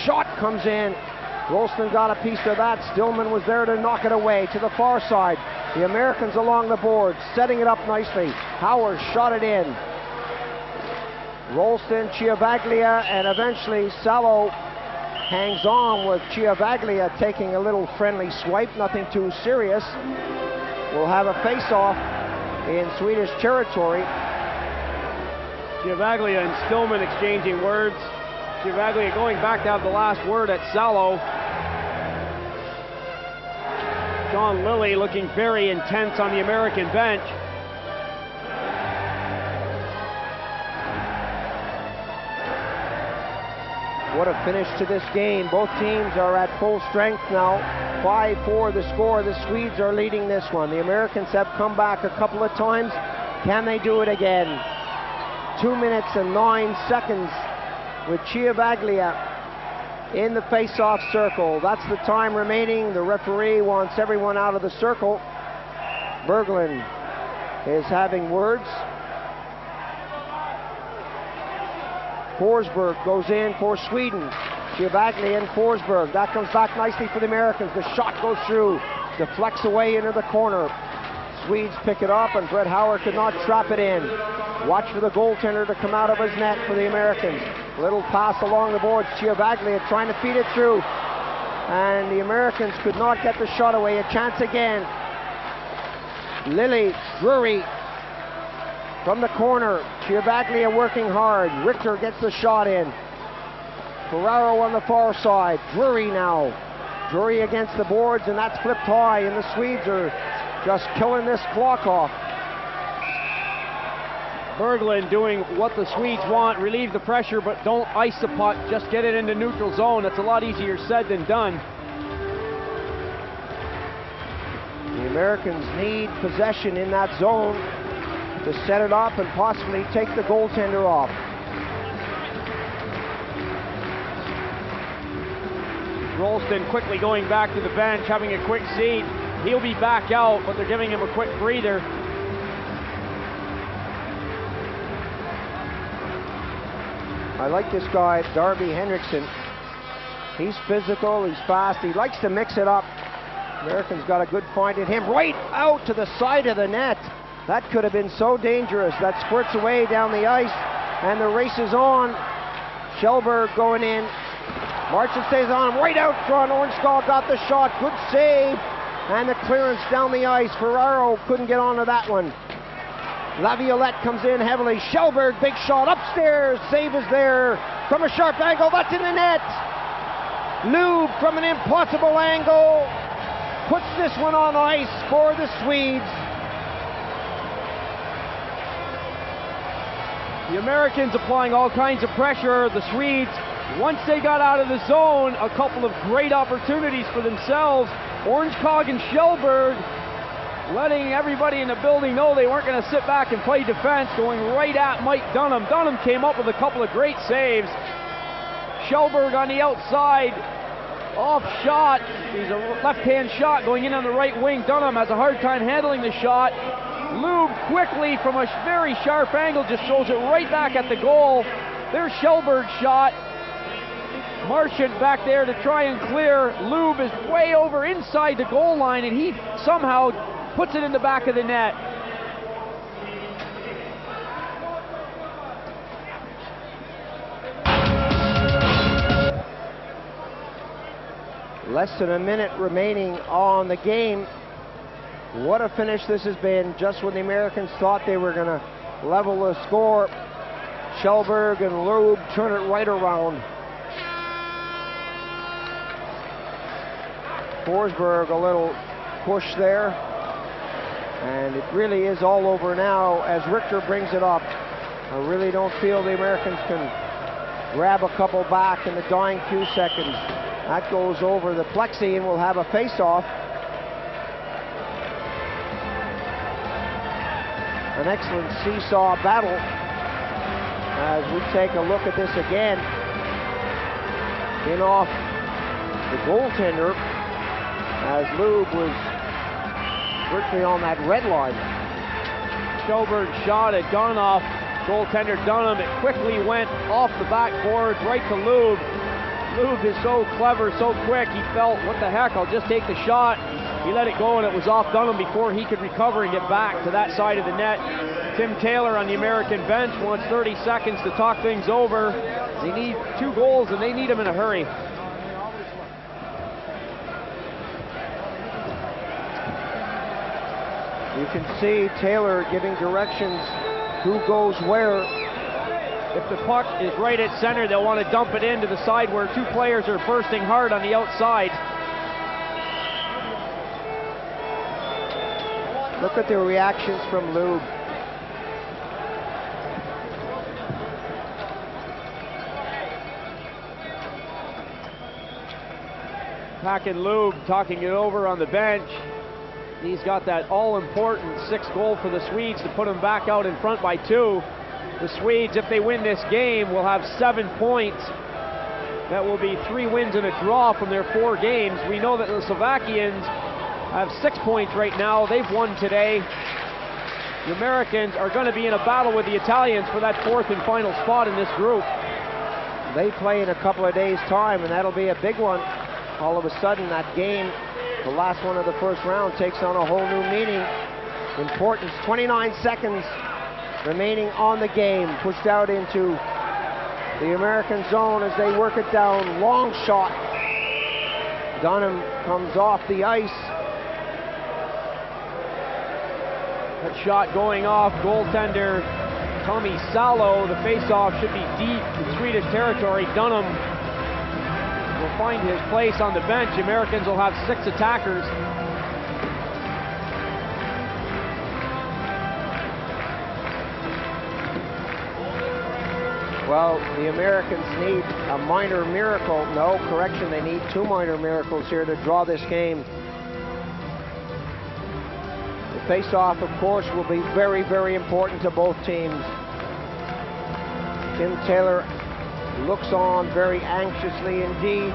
Shot comes in. Rolston got a piece of that. Stillman was there to knock it away to the far side. The Americans along the boards, setting it up nicely. Howard shot it in. Rolston, Chiavaglia, and eventually Salo hangs on with Chiavaglia taking a little friendly swipe, nothing too serious. We'll have a face-off in Swedish territory. Chiavaglia and Stillman exchanging words. Chiavaglia going back to have the last word at Salo. John Lilly looking very intense on the American bench. What a finish to this game. Both teams are at full strength now. 5-4 the score. The Swedes are leading this one. The Americans have come back a couple of times. Can they do it again? 2 minutes and 9 seconds with Ciavaglia in the face-off circle. That's the time remaining. The referee wants everyone out of the circle. Berglund is having words. Forsberg goes in for Sweden. Ciavaglia and Forsberg. That comes back nicely for the Americans. The shot goes through, deflects away into the corner. Swedes pick it up, and Brett Howard could not trap it in. Watch for the goaltender to come out of his net for the Americans. Little pass along the boards. Ciavaglia trying to feed it through, and the Americans could not get the shot away. A chance again. Lily, Drury from the corner. Ciavaglia working hard. Richter gets the shot in. Ferraro on the far side. Drury now. Drury against the boards, and that's flipped high, and the Swedes are just killing this clock off. Berglund doing what the Swedes want, relieve the pressure, but don't ice the puck, just get it into neutral zone. That's a lot easier said than done. The Americans need possession in that zone to set it up and possibly take the goaltender off. Rolston quickly going back to the bench, having a quick seat. He'll be back out, but they're giving him a quick breather. I like this guy, Darby Henriksen. He's physical, he's fast, he likes to mix it up. Americans got a good find in him, right out to the side of the net. That could have been so dangerous. That squirts away down the ice, and the race is on. Kjellberg going in. Marchand stays on him, right out front. Ornskog got the shot, good save, and the clearance down the ice. Ferraro couldn't get onto that one. Laviolette comes in heavily. Kjellberg, big shot upstairs. Save is there from a sharp angle. That's in the net. Lube from an impossible angle puts this one on ice for the Swedes. The Americans applying all kinds of pressure. The Swedes, once they got out of the zone, a couple of great opportunities for themselves. Ornskog and Kjellberg letting everybody in the building know they weren't going to sit back and play defense, going right at Mike Dunham. Dunham came up with a couple of great saves. Kjellberg on the outside, off shot. He's a left-hand shot going in on the right wing. Dunham has a hard time handling the shot. Lube quickly from a very sharp angle just throws it right back at the goal. There's Kjellberg's shot. Marchand back there to try and clear. Lube is way over inside the goal line, and he somehow puts it in the back of the net. Less than a minute remaining on the game. What a finish this has been. Just when the Americans thought they were going to level the score, Kjellberg and Lube turn it right around. Forsberg a little push there, and it really is all over now as Richter brings it up. I really don't feel the Americans can grab a couple back in the dying few seconds. That goes over the plexi and we'll have a face-off. An excellent seesaw battle as we take a look at this again. In off the goaltender as Lube was virtually on that red line. Kjellberg shot at Donoff. Goaltender Dunham, it quickly went off the backboard right to Lube. Lube is so clever, so quick. He felt, what the heck, I'll just take the shot. He let it go and it was off Dunham before he could recover and get back to that side of the net. Tim Taylor on the American bench wants 30 seconds to talk things over. They need 2 goals and they need them in a hurry. You can see Taylor giving directions who goes where. If the puck is right at center, they'll want to dump it into the side where 2 players are bursting hard on the outside. Look at the reactions from Lube. Lube talking it over on the bench. He's got that all-important 6th goal for the Swedes to put them back out in front by 2. The Swedes, if they win this game, will have 7 points. That will be 3 wins and a draw from their 4 games. We know that the Slovakians have 6 points right now. They've won today. The Americans are going to be in a battle with the Italians for that 4th and final spot in this group. They play in a couple of days' time, and that'll be a big one. All of a sudden, that game, the last one of the first round, takes on a whole new meaning. Importance. 29 seconds remaining on the game. Pushed out into the American zone as they work it down. Long shot. Dunham comes off the ice. That shot going off. Goaltender Tommy Salo. The faceoff should be deep in Swedish territory. Dunham will find his place on the bench. The Americans will have 6 attackers. Well, the Americans need a minor miracle. No, correction, they need 2 minor miracles here to draw this game. The face-off, of course, will be very, very important to both teams. Tim Taylor looks on very anxiously indeed.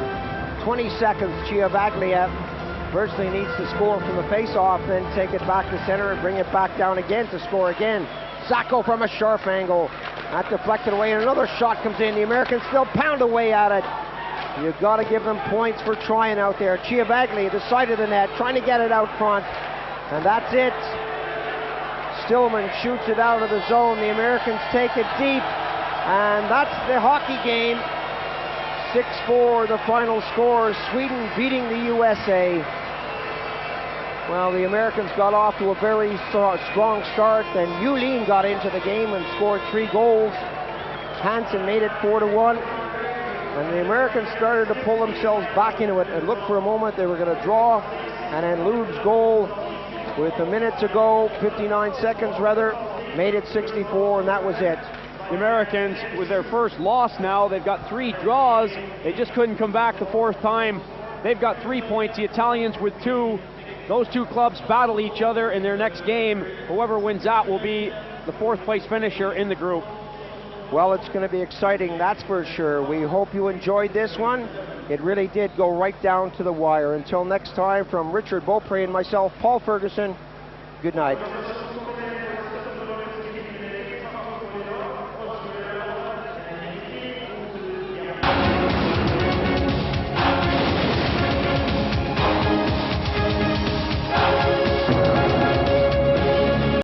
20 seconds, Ciavaglia virtually needs to score from the face-off, then take it back to center and bring it back down again to score again. Sacco from a sharp angle. That deflected away, and another shot comes in. The Americans still pound away at it. You've got to give them points for trying out there. Ciavaglia, the side of the net, trying to get it out front. And that's it. Stillman shoots it out of the zone. The Americans take it deep. And that's the hockey game. 6-4, the final score. Sweden beating the USA. Well, the Americans got off to a very strong start. Then Yulin got into the game and scored 3 goals. Hansen made it 4-1. And the Americans started to pull themselves back into it. And looked for a moment they were going to draw. And then Lube's goal with a minute to go, 59 seconds rather, made it 64, and that was it. The Americans, with their first loss now, they've got 3 draws. They just couldn't come back the 4th time. They've got 3 points, the Italians with 2. Those 2 clubs battle each other in their next game. Whoever wins that will be the 4th place finisher in the group. Well, it's going to be exciting, that's for sure. We hope you enjoyed this one. It really did go right down to the wire. Until next time, from Richard Beaupre and myself, Paul Ferguson, good night.